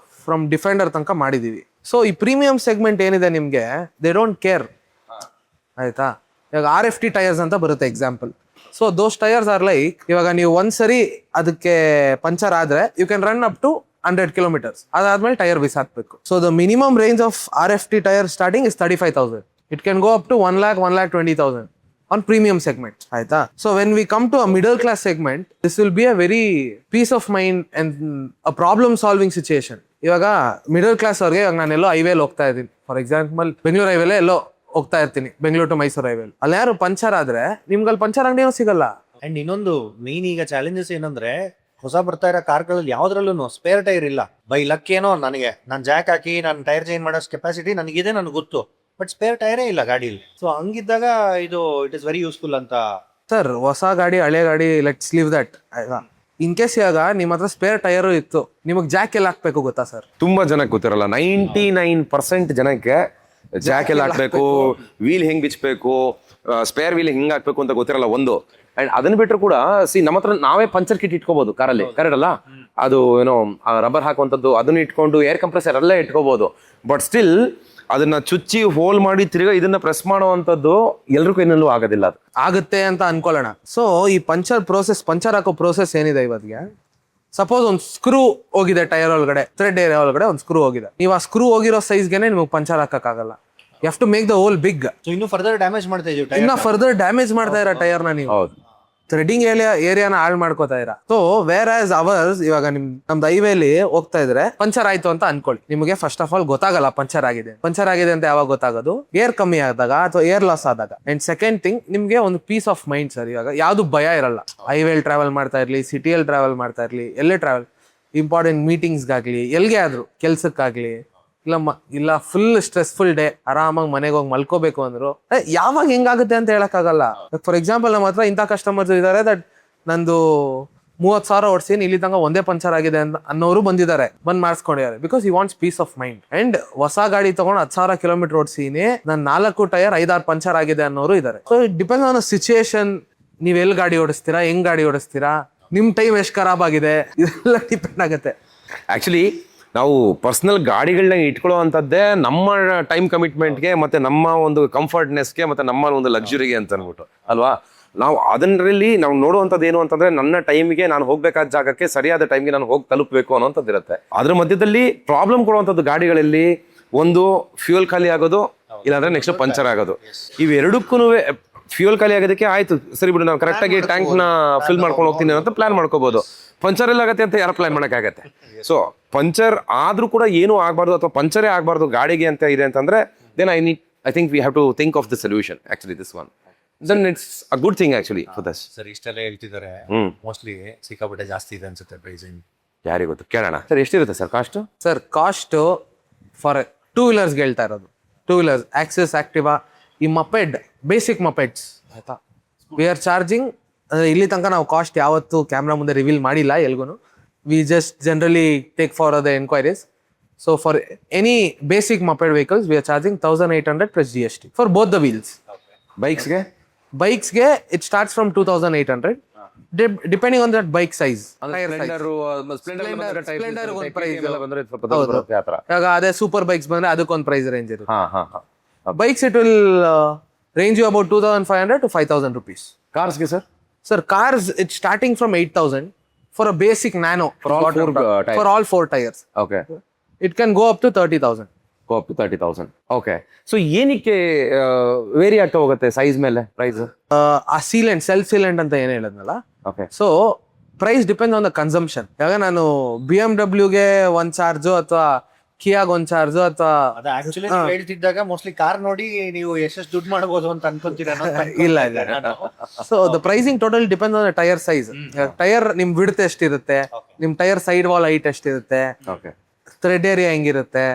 ಫ್ರಮ್ ಡಿಫೆಂಡರ್ ತನಕ ಮಾಡಿದೀವಿ. ಸೊ ಈ ಪ್ರೀಮಿಯಂ ಸೆಗ್ಮೆಂಟ್ ಏನಿದೆ ನಿಮ್ಗೆ, ದೇ ಡೋಂಟ್ ಕೇರ್ ಆಯ್ತಾ. ಇವಾಗ RFT ಟೈರ್ಸ್ ಅಂತ ಬರುತ್ತೆ ಎಕ್ಸಾಂಪಲ್. So those tyres are like, ಇವಾಗ ನೀವು ಒಂದ್ಸರಿ ಅದಕ್ಕೆ ಪಂಚರ್ ಆದ್ರೆ you can run up to 100 kilometers. ಅದಾದ್ಮೇಲೆ ಟೈರ್ ಬಿಸಾಕ್ಬೇಕು. So the minimum range of RFT tyre starting is 35,000. It can go up to 1,20,000 on premium segment. ಆಯ್ತಾ. So when we come to a middle class segment, this will be a very peace of mind and a problem solving situation. ಇವಾಗ ಮಿಡಲ್ ಕ್ಲಾಸ್ ಅವ್ರಿಗೆ, ಇವಾಗ ನಾನು ಎಲ್ಲೋ ಹೈವೇಲಿ ಹೋಗ್ತಾ ಇದ್ದೀನಿ, ಫಾರ್ ಎಕ್ಸಾಂಪಲ್ ಬೆಂಗಳೂರು ಹೈವೇಲೆ ಎಲ್ಲೋ ಹೋಗ್ತಾ ಇರ್ತೀನಿ, ಬೆಂಗಳೂರು ಟು ಮೈಸೂರು ಹೈವೇಲಿ. ಅಲ್ಲಿ ಯಾರು ಪಂಚರ್ ಆದ್ರೆ ನಿಮ್ಗೆ ಅಲ್ಲಿ ಪಂಚರ್ ಅಂಗಡಿ ಸಿಗಲ್ಲ. ಅಂಡ್ ಇನ್ನೊಂದು ಮೇನ್ ಈಗ ಚಾಲೆಂಜಸ್ ಏನಂದ್ರೆ, ಹೊಸ ಬರ್ತಾ ಇರೋ ಕಾರ್ಗಳಲ್ಲಿ ಯಾವ್ದ್ರಲ್ಲೂ ಸ್ಪೇರ್ ಟೈರ್ ಇಲ್ಲ. ಬೈ ಲಕ್ ಏನೋ ನನಗೆ, ನಾನು ಜಾಕ್ ಹಾಕಿ ನಾನು ಟೈರ್ ಚೇಂಜ್ ಮಾಡೋ ಕೆಪಾಸಿಟಿ ನನಗಿದೆ, ನನಗೆ ಗೊತ್ತು, ಬಟ್ ಸ್ಪೇರ್ ಟೈರೇ ಇಲ್ಲ ಗಾಡಿಲಿ. ಸೊ ಹಂಗಿದ್ದಾಗ ಇದು ಇಟ್ ಇಸ್ ವೆರಿ ಯೂಸ್ಫುಲ್ ಅಂತ. ಸರ್ ಹೊಸ ಗಾಡಿ ಹಳೆ ಗಾಡಿ let's leave that. In case ಇವಾಗ ನಿಮ್ಮ ಹತ್ರ ಸ್ಪೇರ್ ಟೈರ್ ಇತ್ತು, ನಿಮಗೆ ಜಾಕ್ ಎಲ್ಲ ಹಾಕ್ಬೇಕು ಗೊತ್ತಾ ಸರ್? ತುಂಬಾ ಜನಕ್ಕೆ ಗೊತ್ತಿರಲ್ಲ. 99% ಜನಕ್ಕೆ ಜಾಕ್ ಎಲ್ಲ ಹಾಕ್ಬೇಕು, ವೀಲ್ ಹೆಂಗ್ ಬಿಚ್ಚಬೇಕು, ಸ್ಪೇರ್ ವೀಲ್ ಹೆಂಗ್ ಹಾಕ್ಬೇಕು ಅಂತ ಗೊತ್ತಿರಲ್ಲ ಒಂದು. ಅಂಡ್ ಅದನ್ನ ಬಿಟ್ಟರು ಕೂಡ ನಮ್ಮ ಹತ್ರ ನಾವೇ ಪಂಚರ್ ಕಿಟ್ ಇಟ್ಕೋಬಹುದು ಕಾರಲ್ಲಿ, ಕರೆಕ್ಟ್ ಅಲ್ಲ? ಅದು ಏನೋ ರಬ್ಬರ್ ಹಾಕುವಂಥದ್ದು ಅದನ್ನ ಇಟ್ಕೊಂಡು ಏರ್ ಕಂಪ್ರೆಸರ್ ಎಲ್ಲ ಇಟ್ಕೋಬಹುದು. ಬಟ್ ಸ್ಟಿಲ್ ಅದನ್ನ ಚುಚ್ಚಿ ಹೋಲ್ ಮಾಡಿ ತಿರ್ಗಾ ಇದನ್ನ ಪ್ರೆಸ್ ಮಾಡುವಂಥದ್ದು ಎಲ್ರಿಗೂ ಏನಲ್ಲೂ ಆಗೋದಿಲ್ಲ. ಅದು ಆಗುತ್ತೆ ಅಂತ ಅನ್ಕೊಳ್ಳೋಣ. ಸೊ ಈ ಪಂಚರ್ ಹಾಕೋ ಪ್ರೋಸೆಸ್ ಏನಿದೆ ಇವತ್ತಿಗೆ, ಸಪೋಸ್ ಒಂದು ಸ್ಕ್ರೂ ಹೋಗಿದೆ ಟೈರ್ ಒಳಗಡೆ, ಥ್ರೆಡ್ ಏರಿಯಾ ಒಳಗಡೆ ಒಂದು ಸ್ಕ್ರೂ ಹೋಗಿದೆ. ನೀವು ಆ ಸ್ಕ್ರೂ ಹೋಗಿರೋ ಸೈಜ್ಗೆನೆ ನಿಮಗೆ ಪಂಚರ್ ಹಾಕಕ್ಕಾಗಲ್ಲ. You have to make the hole big. So ಇನ್ನು ಫರ್ದರ್ ಡ್ಯಾಮೇಜ್ ಮಾಡ್ತಾ ಇದೀವಿ, ಇನ್ನ ಫರ್ದರ್ ಡ್ಯಾಮೇಜ್ ಮಾಡ್ತಾ ಇರೋ ಟೈರ್ನ ನೀವು. ಹೌದು, ಥ್ರೆಡಿಂಗ್ ಏರಿಯಾನ ಹಾಳು ಮಾಡ್ಕೋತಾ ಇರ. ಸೊ ವೇರ್ ಆಸ್ ಅವರ್ಸ್, ಇವಾಗ ನಮ್ದು ಹೈವೇಲಿ ಹೋಗ್ತಾ ಇದ್ರೆ ಪಂಚರ್ ಆಯ್ತು ಅಂತ ಅನ್ಕೊಳ್ಳಿ, ನಿಮಗೆ ಫಸ್ಟ್ ಆಫ್ ಆಲ್ ಗೊತ್ತಾಗಲ್ಲ ಪಂಚರ್ ಆಗಿದೆ ಅಂತ. ಯಾವಾಗ ಗೊತ್ತಾಗೋದು? ಏರ್ ಕಮ್ಮಿ ಆದಾಗ ಅಥವಾ ಏರ್ ಲಾಸ್ ಆದಾಗ. ಅಂಡ್ ಸೆಕೆಂಡ್ ಥಿಂಗ್, ನಿಮ್ಗೆ ಒಂದು ಪೀಸ್ ಆಫ್ ಮೈಂಡ್ ಸರ್. ಇವಾಗ ಯಾವ್ದು ಭಯ ಇರಲ್ಲ. ಹೈವೇಲಿ ಟ್ರಾವೆಲ್ ಮಾಡ್ತಾ ಇರ್ಲಿ, ಸಿಟಿಯಲ್ಲಿ ಟ್ರಾವೆಲ್ ಮಾಡ್ತಾ ಇರ್ಲಿ, ಎಲ್ಲೇ ಟ್ರಾವೆಲ್, ಇಂಪಾರ್ಟೆಂಟ್ ಮೀಟಿಂಗ್ಸ್ಗಾಗ್ಲಿ, ಎಲ್ಗೆ ಆದ್ರು, ಕೆಲ್ಸಕ್ಕಾಗ್ಲಿ, ಇಲ್ಲ ಫುಲ್ ಸ್ಟ್ರೆಸ್ಫುಲ್ ಡೇ, ಆರಾಮಾಗಿ ಮನೆಗೆ ಹೋಗಿ ಮಲ್ಕೋಬೇಕು ಅಂದ್ರು ಯಾವಾಗ ಹೆಂಗಾಗುತ್ತೆ ಅಂತ ಹೇಳಕ್ಕಾಗಲ್ಲ. ಫಾರ್ ಎಕ್ಸಾಂಪಲ್ ನಮ್ಮ ಹತ್ರ ಇಂಥ ಕಸ್ಟಮರ್ಸ್ ಇದಾರೆ ದಟ್ ನಂದು 30,000 ಓಡಿಸಿನಿ, ಇಲ್ಲಿ ತನಕ ಒಂದೇ ಪಂಚರ್ ಆಗಿದೆ ಅನ್ನೋರು ಬಂದಿದ್ದಾರೆ, ಬಂದ್ ಮಾಡಿಸ್ಕೊಂಡಿದ್ದಾರೆ. Because you wants peace of mind. And ಹೊಸ ಗಾಡಿ ತಗೊಂಡು 10,000 kilometer ಓಡಿಸಿನಿ, ನಾನು 4 ಟೈರ್ 5-6 ಪಂಚರ್ ಆಗಿದೆ ಅನ್ನೋರು ಇದ್ದಾರೆ. So it depends on situation. ನೀವ್ ಎಲ್ಲಿ ಗಾಡಿ ಓಡಿಸ್ತೀರಾ, ಹೆಂಗ್ ಗಾಡಿ ಓಡಿಸ್ತೀರಾ, ನಿಮ್ ಟೈಮ್ ಎಷ್ಟು ಖರಾಬ್ ಆಗಿದೆ, ಇದೆಲ್ಲ ಡಿಪೆಂಡ್ ಆಗುತ್ತೆ. ಆಕ್ಚುಲಿ ನಾವು ಪರ್ಸನಲ್ ಗಾಡಿಗಳನ್ನ ಇಟ್ಕೊಳ್ಳೋ ಅಂಥದ್ದೇ ನಮ್ಮ ಟೈಮ್ ಕಮಿಟ್ಮೆಂಟ್ಗೆ ಮತ್ತೆ ನಮ್ಮ ಒಂದು ಕಂಫರ್ಟ್ನೆಸ್ಗೆ ಮತ್ತೆ ನಮ್ಮ ಒಂದು ಲಕ್ಸುರಿಗೆ ಅಂತ ಅನ್ಬಿಟ್ಟು ಅಲ್ವಾ. ನಾವು ಅದರಲ್ಲಿ ನಾವು ನೋಡುವಂಥದ್ದು ಏನು ಅಂತಂದ್ರೆ, ನನ್ನ ಟೈಮಿಗೆ ನಾನು ಹೋಗ್ಬೇಕಾದ ಜಾಗಕ್ಕೆ ಸರಿಯಾದ ಟೈಮ್ಗೆ ನಾನು ಹೋಗಿ ತಲುಪಬೇಕು ಅನ್ನೋಂಥದ್ದು ಇರುತ್ತೆ. ಅದ್ರ ಮಧ್ಯದಲ್ಲಿ ಪ್ರಾಬ್ಲಮ್ ಕೊಡುವಂಥದ್ದು ಗಾಡಿಗಳಲ್ಲಿ ಒಂದು ಫ್ಯೂಯಲ್ ಖಾಲಿ ಆಗೋದು, ಇಲ್ಲಾಂದ್ರೆ ನೆಕ್ಸ್ಟ್ ಪಂಚರ್ ಆಗೋದು. ಇವೆರಡಕ್ಕೂ ಫ್ಯೂಯಲ್ ಖಾಲಿ ಆಗೋದಕ್ಕೆ ಆಯ್ತು ಸರಿ ಬಿಡು, ನಾವು ಕರೆಕ್ಟಾಗಿ ಟ್ಯಾಂಕ್ನ ಫಿಲ್ ಮಾಡ್ಕೊಂಡು ಹೋಗ್ತೀನಿ ಅಂತ ಪ್ಲಾನ್ ಮಾಡ್ಕೋಬಹುದು. ಪಂಚರ್ ಎಲ್ಲ ಆಗತ್ತೆ ಅಂತ ಯಾರು ಪ್ಲಾನ್ ಮಾಡೋಕ್ಕಾಗತ್ತೆ? ಸೊ ಪಂಚರ್ ಆದ್ರೂ ಕೂಡ ಏನೂ ಆಗಬಾರ್ದು ಅಥವಾ ಪಂಚರೇ ಆಗಬಾರ್ದು ಗಾಡಿಗೆ ಅಂತ ಇದೆ ಅಂತಂದ್ರೆ, then I think we have to think of the solution. Actually this one then it's a good thing actually for this. Sir ಇಷ್ಟೆಲ್ಲ ಹೇಳ್ತಿದ್ದಾರೆ, ಮೋಸ್ಟ್ಲಿ ಸಿಕ್ಕಾಪಟ್ಟೆ ಜಾಸ್ತಿ ಇದೆ ಅನ್ಸುತ್ತೆ ಪ್ರೈಸಿಂಗ್. ಯಾರಿಗೆ ಗೊತ್ತು, ಕೇಳೋಣ ಸರ್. ಎಷ್ಟಿರುತ್ತೆ sir cost? Sir cost for 2 wheelers ಹೇಳ್ತಾ ಇರೋದು. 2 wheelers ಆಕ್ಸಿಸ್, ಆಕ್ಟಿವಾ, ಈ ಮಪೆಡ್, ಬೇಸಿಕ್ ಮಪೆಡ್ಸ್ ಆಯ್ತಾ, ವಿ ಆರ್ ಚಾರ್ಜಿಂಗ್. ಇಲ್ಲಿ ತನಕ ನಾವು ಕಾಸ್ಟ್ ಯಾವತ್ತು ಕ್ಯಾಮ್ರಾ ಮುಂದೆ ರಿವೀಲ್ ಮಾಡಿಲ್ಲ ಎಲ್ಗೂ. We just generally take for the enquiries. So for any basic moped vehicles we are charging 1,800 plus GST for both the wheels. ಬೈಕ್ಸ್ಗೆ it starts from 2,800 depending on that bike size. ಇವಾಗ ಅದೇ ಸೂಪರ್ ಬೈಕ್ಸ್ ಬಂದ್ರೆ ಅದಕ್ಕೊಂದು ಪ್ರೈಸ್ ರೇಂಜ್ ಇರುತ್ತೆ. Bikes it will range you about 2,500 to 5,000 rupees. ಕಾರ್ಸ್ಗೆ sir? Sir, cars it's starting from 8,000 for a basic nano for all 4 tires. Okay. It can go up to 30,000. Go up to 30,000. Okay. So ಏನಕ್ಕೆ ವೇರಿ ಆಗ್ತಾ ಹೋಗುತ್ತೆ ಸೈಜ್ ಮೇಲೆ ಪ್ರೈಸ್? ಆ ಸೀಲೆಂಟ್, ಸೆಲ್ಫ್ ಸೀಲೆಂಟ್ ಅಂತ ಏನು ಹೇಳಿದ್ನಲ್ಲ. Okay. So price depends on the consumption. ಇವಾಗ ನಾನು BMW-ಗೆ ಒಂದು ಚಾರ್ಜು ಅಥವಾ ಕಿಯಾಗ್ ಒಂದು ಚಾರ್ಜು ಅಥವಾ ಆಕ್ಚುಲಿ ಹೇಳ್ತಿದ್ದಾಗ ಮೋಸ್ಟ್ಲಿ ಕಾರ್ ನೋಡಿ ನೀವು ಎಷ್ಟು ದುಡ್ಡು ಮಾಡಬಹುದು ಅಂತ ಅನ್ಕೊಂತೀರಾ? ಇಲ್ಲ. So the pricing total depends on the tyre size. Tyre ನಿಮ್ ವಿಡ್ತ್ ಎಷ್ಟಿರುತ್ತೆ, ನಿಮ್ ಟೈರ್ ಸೈಡ್ ವಾಲ್ ಹೈಟ್ ಎಷ್ಟಿರುತ್ತೆ, ಥ್ರೆಡ್ ಏರಿಯಾ ಹೆಂಗಿರುತ್ತೆ,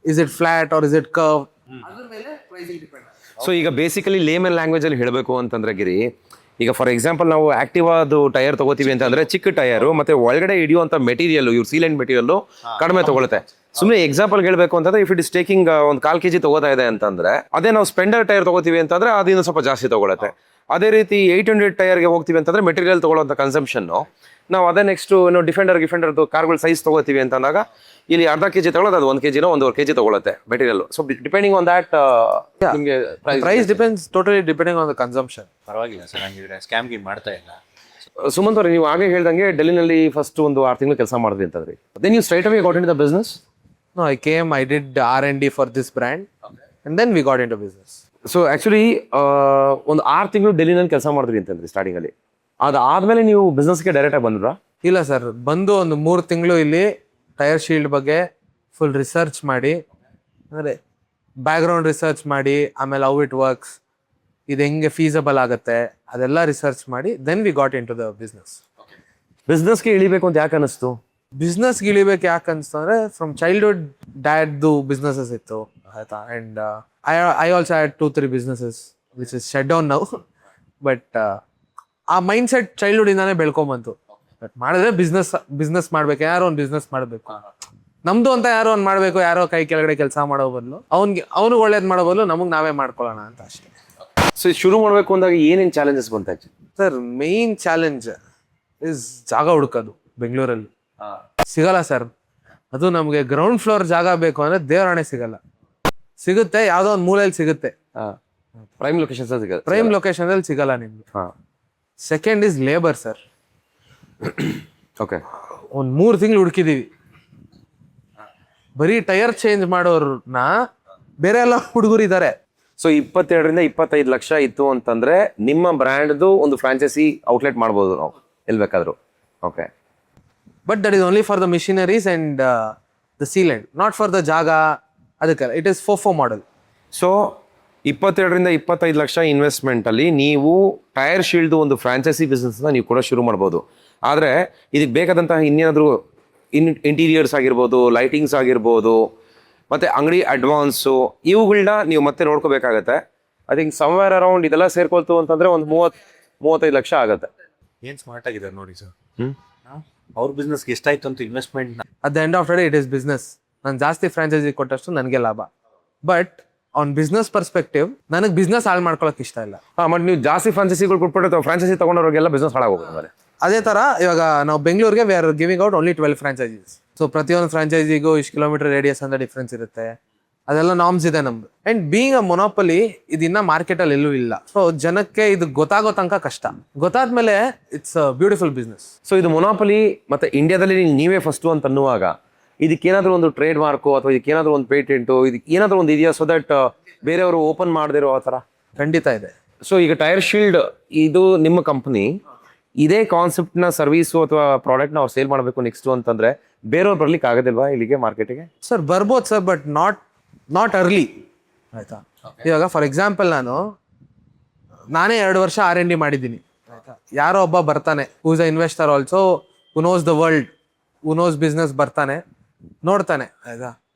is it flat or is it curve, ಅದ್ರ ಮೇಲೆ ಪ್ರೈಸಿಂಗ್ ಡಿಪೆಂಡ್. ಸೊ ಈಗ ಬೇಸಿಕಲಿ ಲೇಮನ್ ಲ್ಯಾಂಗ್ವೇಜ್ ಅಲ್ಲಿ ಹೇಳಬೇಕು ಅಂತಂದ್ರೆ ಗಿರಿ, ಈಗ ಫಾರ್ ಎಕ್ಸಾಂಪಲ್ ನಾವು ಆಕ್ಟಿವಾದು ಟೈರ್ ತಗೋತೀವಿ ಅಂತಂದ್ರೆ ಚಿಕ್ಕ ಟೈರು ಮತ್ತೆ ಒಳಗಡೆ ಹಿಡಿಯುವಂತ ಮೆಟೀರಿಯಲ್ ಇವ್ರು ಸೀಲೆಂಟ್ ಮೆಟೀರಿಯಲ್ ಕಡಿಮೆ ತಗೊಳುತ್ತೆ. ಸುಮ್ಮನೆ ಎಕ್ಸಾಂಪಲ್ ಹೇಳ್ಬೇಕು ಅಂತಂದ್ರೆ ಇಫ್ ಇಟ್ ಇಸ್ ಟೇಕಿಂಗ್ ಒಂದು 1/4 kg ತಗೋತಾ ಇದೆ ಅಂತಂದ್ರೆ ಅದೇ ನಾವು ಸ್ಪೆಂಡರ್ ಟೈರ್ ತಗೋತೀವಿ ಅಂತಂದ್ರೆ ಅದಿನ್ನು ಸ್ವಲ್ಪ ಜಾಸ್ತಿ ತಗೊಳುತ್ತೆ. ಅದೇ ರೀತಿ 800 ಟೈರ್ಗೆ ಹೋಗ್ತೀವಿ ಅಂತಂದ್ರೆ ಮೆಟೀರಿಯಲ್ ತಗೊಳ್ಳೋಂಥ ಕನ್ಸಂಪ್ಷನ್ ನಾವು ಅದೇ ನೆಕ್ಸ್ಟ್ ಇನ್ನು ಡಿಫೆಂಡರ್ದು ಕಾರ್ಗಳ ಸೈಜ್ ತಗೋತೀವಿ ಅಂತ ಅಂದಾಗ ಇಲ್ಲಿ 1/2 kg ತಗೊಳ್ಳೋದು ಅದು 1 kg 1.5 kg ತಗೊಳುತ್ತೆ material. So depending on that ನಿಮಗೆ price depends totally depending on the consumption. ಪರವಾಗಿಲ್ಲ ಸರ್, ಹಂಗಿದ್ರೆ ಸ್ಕ್ಯಾಮ್ ಗೀಮ್ ಮಾಡ್ತಾ ಇಲ್ಲ. ಸುಮಂತ್ ಅವ್ರೆ, ನೀವು ಆಗಲೇ ಹೇಳ್ದಂಗೆ ಡೆಲ್ಲಿನಲ್ಲಿ ಫಸ್ಟ್ ಒಂದು 6 ತಿಂಗಳು ಕೆಲಸ ಮಾಡಿದ್ರಿ ಅಂತಂದ್ರಿ. Then you straight away got in the business? No, I did R&D for this brand, and then we got into business. So actually ಒಂದು 6 ತಿಂಗಳು ಡೆಲ್ಲಿನಲ್ಲಿ ಕೆಲಸ ಮಾಡಿದ್ರಿ ಅಂತಂದ್ರಿ ಸ್ಟಾರ್ಟಿಂಗಲ್ಲಿ. ಅದಾದ್ಮೇಲೆ ನೀವು ಬಿಸ್ನೆಸ್ಗೆ ಡೈರೆಕ್ಟಾಗಿ ಬಂದ್ರಾ? ಇಲ್ಲ ಸರ್, ಬಂದು ಒಂದು 3 ತಿಂಗಳು ಇಲ್ಲಿ ಟೈರ್ ಶೀಲ್ಡ್ ಬಗ್ಗೆ ಫುಲ್ ರಿಸರ್ಚ್ ಮಾಡಿ, ಅಂದರೆ ಬ್ಯಾಕ್ಗ್ರೌಂಡ್ ರಿಸರ್ಚ್ ಮಾಡಿ, ಆಮೇಲೆ ಹೌ ಇಟ್ ವರ್ಕ್ಸ್, ಇದು ಹೆಂಗೆ ಫೀಸಬಲ್ ಆಗುತ್ತೆ ಅದೆಲ್ಲ ರಿಸರ್ಚ್ ಮಾಡಿ then we got into the business. ಬಿಸ್ನೆಸ್ಗೆ ಇಳಿಬೇಕು ಅಂತ ಯಾಕೆ ಅನ್ನಿಸ್ತು? ಬಿಸ್ನೆಸ್ಗೆ ಇಳಿಬೇಕು ಯಾಕೆ ಅನ್ಸ್ತಂದ್ರೆ ಫ್ರಮ್ ಚೈಲ್ಡ್ಹುಡ್ ಡ್ಯಾಡ್ದು ಬಿಸ್ನೆಸಸ್ ಇತ್ತು ಆಯ್ತಾ. And I also had 2-3 businesses which is shut down now. But ಆ ಮೈಂಡ್ ಸೆಟ್ ಚೈಲ್ಡ್ಹುಡ್ಡಿಂದಾನೇ ಬೆಳ್ಕೊಂಬಂತು. ಬಟ್ ಮಾಡಿದ್ರೆ ಬಿಸ್ನೆಸ್ ಮಾಡ್ಬೇಕು, ಯಾರೋ ಒಂದು ಬಿಸ್ನೆಸ್ ಮಾಡಬೇಕು, ನಮ್ದು ಅಂತ ಯಾರೋ ಒಂದು ಮಾಡಬೇಕು, ಯಾರೋ ಕೈ ಕೆಳಗಡೆ ಕೆಲಸ ಮಾಡೋ ಬದಲು ಅವ್ನಿಗೆ ಒಳ್ಳೇದು ಮಾಡೋ ಬದಲು ನಮಗೆ ನಾವೇ ಮಾಡ್ಕೊಳ್ಳೋಣ ಅಂತ ಅಷ್ಟೇ. ಸೊ ಶುರು ಮಾಡಬೇಕು ಅಂದಾಗ ಏನೇನು ಚಾಲೆಂಜಸ್ ಬಂತ? ಸರ್, ಮೇನ್ ಚಾಲೆಂಜ್ ಇಸ್ ಜಾಗ ಹುಡುಕೋದು. ಬೆಂಗಳೂರಲ್ಲಿ ಸಿಗಲ್ಲ ಸರ್. ಅದು ನಮಗೆ ಗ್ರೌಂಡ್ ಫ್ಲೋರ್ ಜಾಗ ಬೇಕು ಅಂದ್ರೆ ದೇವರಾಣೆ ಸಿಗಲ್ಲ. ಸಿಗುತ್ತೆ, ಯಾವ್ದೋ ಒಂದು ಮೂಲೆಯಲ್ಲಿ ಸಿಗುತ್ತೆ, ಪ್ರೈಮ್ ಲೊಕೇಶನ್ ಸಿಗುತ್ತೆ. ಪ್ರೈಮ್ ಲೊಕೇಶನ್ ಅಲ್ಲಿ ಸಿಗಲ್ಲ ನಿಮ್ಗೆ. Second is labour sir. Okay, ಒಂದು 3 ತಿಂಗಳು ಹುಡುಕಿದೀವಿ. ಬರೀ ಟೈರ್ ಚೇಂಜ್ ಮಾಡೋರ್ನ ಬೇರೆ ಎಲ್ಲ ಹುಡುಗರು ಇದ್ದಾರೆ. ಸೊ 22 ರಿಂದ 25 ಲಕ್ಷ ಇತ್ತು ಅಂತಂದ್ರೆ ನಿಮ್ಮ ಬ್ರ್ಯಾಂಡ್ದು ಒಂದು ಫ್ರಾಂಚೈಸಿ ಔಟ್ಲೆಟ್ ಮಾಡ್ಬೋದು ನಾವು ಎಲ್ಲಿ ಬೇಕಾದ್ರು. Okay, but that is only for the machineries and the sealant, not for the ಜಾಗ. ಅದಕ್ಕೆ it is FOFO model. So 22 ರಿಂದ 25 ಲಕ್ಷ ಇನ್ವೆಸ್ಟ್ಮೆಂಟ್ ಅಲ್ಲಿ ನೀವು ಟೈರ್ ಶೀಲ್ಡ್ ಒಂದು ಫ್ರಾಂಚೈಸಿ ಬಿಸ್ನೆಸ್ ನೀವು ಕೂಡ ಶುರು ಮಾಡ್ಬೋದು. ಆದರೆ ಇದಕ್ಕೆ ಬೇಕಾದಂತಹ ಇನ್ನೇನಾದರೂ ಇಂಟೀರಿಯರ್ಸ್ ಆಗಿರ್ಬೋದು, ಲೈಟಿಂಗ್ಸ್ ಆಗಿರ್ಬೋದು, ಮತ್ತು ಅಂಗಡಿ ಅಡ್ವಾನ್ಸು ಇವುಗಳನ್ನ ನೀವು ಮತ್ತೆ ನೋಡ್ಕೋಬೇಕಾಗತ್ತೆ. ಐ ಥಿಂಕ್ ಸಮ್ವೇರ್ ಅರೌಂಡ್ ಇದೆಲ್ಲ ಸೇರ್ಕೊಳ್ತು ಅಂತಂದರೆ ಒಂದು 30-35 ಲಕ್ಷ ಆಗುತ್ತೆ. ಏನ್ ಸ್ಮಾರ್ಟ್ ಆಗಿದ್ದಾರೆ ನೋಡಿ ಸರ್. ಅವ್ರ ಬಿಸ್ನೆಸ್ಗೆ ಎಷ್ಟಾಯ್ತು ಅಂತ investment. At the end of the day it is business. ನಾನು ಜಾಸ್ತಿ ಫ್ರಾಂಚೈಸಿ ಕೊಟ್ಟಷ್ಟು ನನಗೆ ಲಾಭ. ಬಟ್ ಆನ್ ಬಿಸ್ನೆಸ್ ಪರ್ಸ್ಪೆಕ್ಟಿವ್ ನನಗೆ ಬಿಸ್ನೆಸ್ ಹಾಳು ಮಾಡ್ಕೊಳಕ್ ಇಷ್ಟ ಇಲ್ಲ. ಬಟ್ ನೀವು ಜಾಸ್ತಿ ಫ್ರಾಂಚೈಸಿಗಳು ಕೊಟ್ಬಿಟ್ಟು ಫ್ರಾಂಚೈಸಿ ತಗೊಂಡವ್ರಿಗೆಲ್ಲ ಬಿಸ್ನೆಸ್ ಹಾಳಾಗೋಗುತ್ತೆ. ಅದೇ ಥರ ಇವಾಗ ನಾವು ಬೆಂಗಳೂರಿಗೆ we are giving out only 12 franchises. So ಪ್ರತಿಯೊಂದು ಫ್ರಾಂಚೈಸಿಗೂ ಇಷ್ಟು ಕಿಲೋಮೀಟರ್ ರೇಡಿಯಸ್ ಅಂತ ಡಿಫ್ರೆನ್ಸ್ ಇರುತ್ತೆ. ಅದೆಲ್ಲ ನಾರ್ಮ್ಸ್ ಇದೆ ನಮ್ದು. ಅಂಡ್ ಬೀಯಿಂಗ್ ಅ ಮೊನೋಪಲಿ ಇದಿನ್ನ ಮಾರ್ಕೆಟಲ್ಲಿ ಎಲ್ಲೂ ಇಲ್ಲ. ಸೊ ಜನಕ್ಕೆ ಇದು ಗೊತ್ತಾಗೋ ತನಕ ಕಷ್ಟ. ಗೊತ್ತಾದ್ಮೇಲೆ it's a beautiful business. So ಇದು ಮೊನೋಪಲಿ ಮತ್ತೆ ಇಂಡಿಯಾದಲ್ಲಿ ನೀವೇ ಫಸ್ಟು ಅಂತ ಅನ್ನುವಾಗ ಇದಕ್ಕೇನಾದ್ರೂ ಒಂದು ಟ್ರೇಡ್ ಮಾರ್ಕು ಅಥವಾ ಇದಕ್ಕೇನಾದ್ರೂ ಒಂದು ಪೇಟೆಂಟು ಇದಕ್ಕೆ ಏನಾದರೂ ಒಂದು ಇದೆಯಾ? ಸೊ ದಟ್ ಬೇರೆಯವರು ಓಪನ್ ಮಾಡದಿರೋ ಆ ಥರ? ಖಂಡಿತ ಇದೆ. ಸೊ ಈಗ ಟೈರ್ ಶೀಲ್ಡ್ ಇದು ನಿಮ್ಮ ಕಂಪ್ನಿ ಇದೇ ಕಾನ್ಸೆಪ್ಟ್ನ ಸರ್ವಿಸು ಅಥವಾ ಪ್ರಾಡಕ್ಟ್ನ ಅವ್ರು ಸೇಲ್ ಮಾಡಬೇಕು ನೆಕ್ಸ್ಟು ಅಂತಂದ್ರೆ ಬೇರೆಯವ್ರು ಬರ್ಲಿಕ್ಕೆ ಆಗೋದಿಲ್ವಾ ಇಲ್ಲಿಗೆ ಮಾರ್ಕೆಟಿಗೆ? ಸರ್ ಬರ್ಬೋದು ಸರ್, ಬಟ್ ನಾಟ್ ಅರ್ಲಿ ಆಯ್ತಾ. ಇವಾಗ ಫಾರ್ ಎಕ್ಸಾಂಪಲ್ ನಾನೇ 2 ವರ್ಷ R&D ಮಾಡಿದ್ದೀನಿ ಆಯ್ತಾ. ಯಾರೋ ಒಬ್ಬ ಬರ್ತಾನೆ who is a investor also, who knows the world, who knows business, ಬರ್ತಾನೆ ನೋಡ್ತಾನೆ ಆಯ್ತಾ.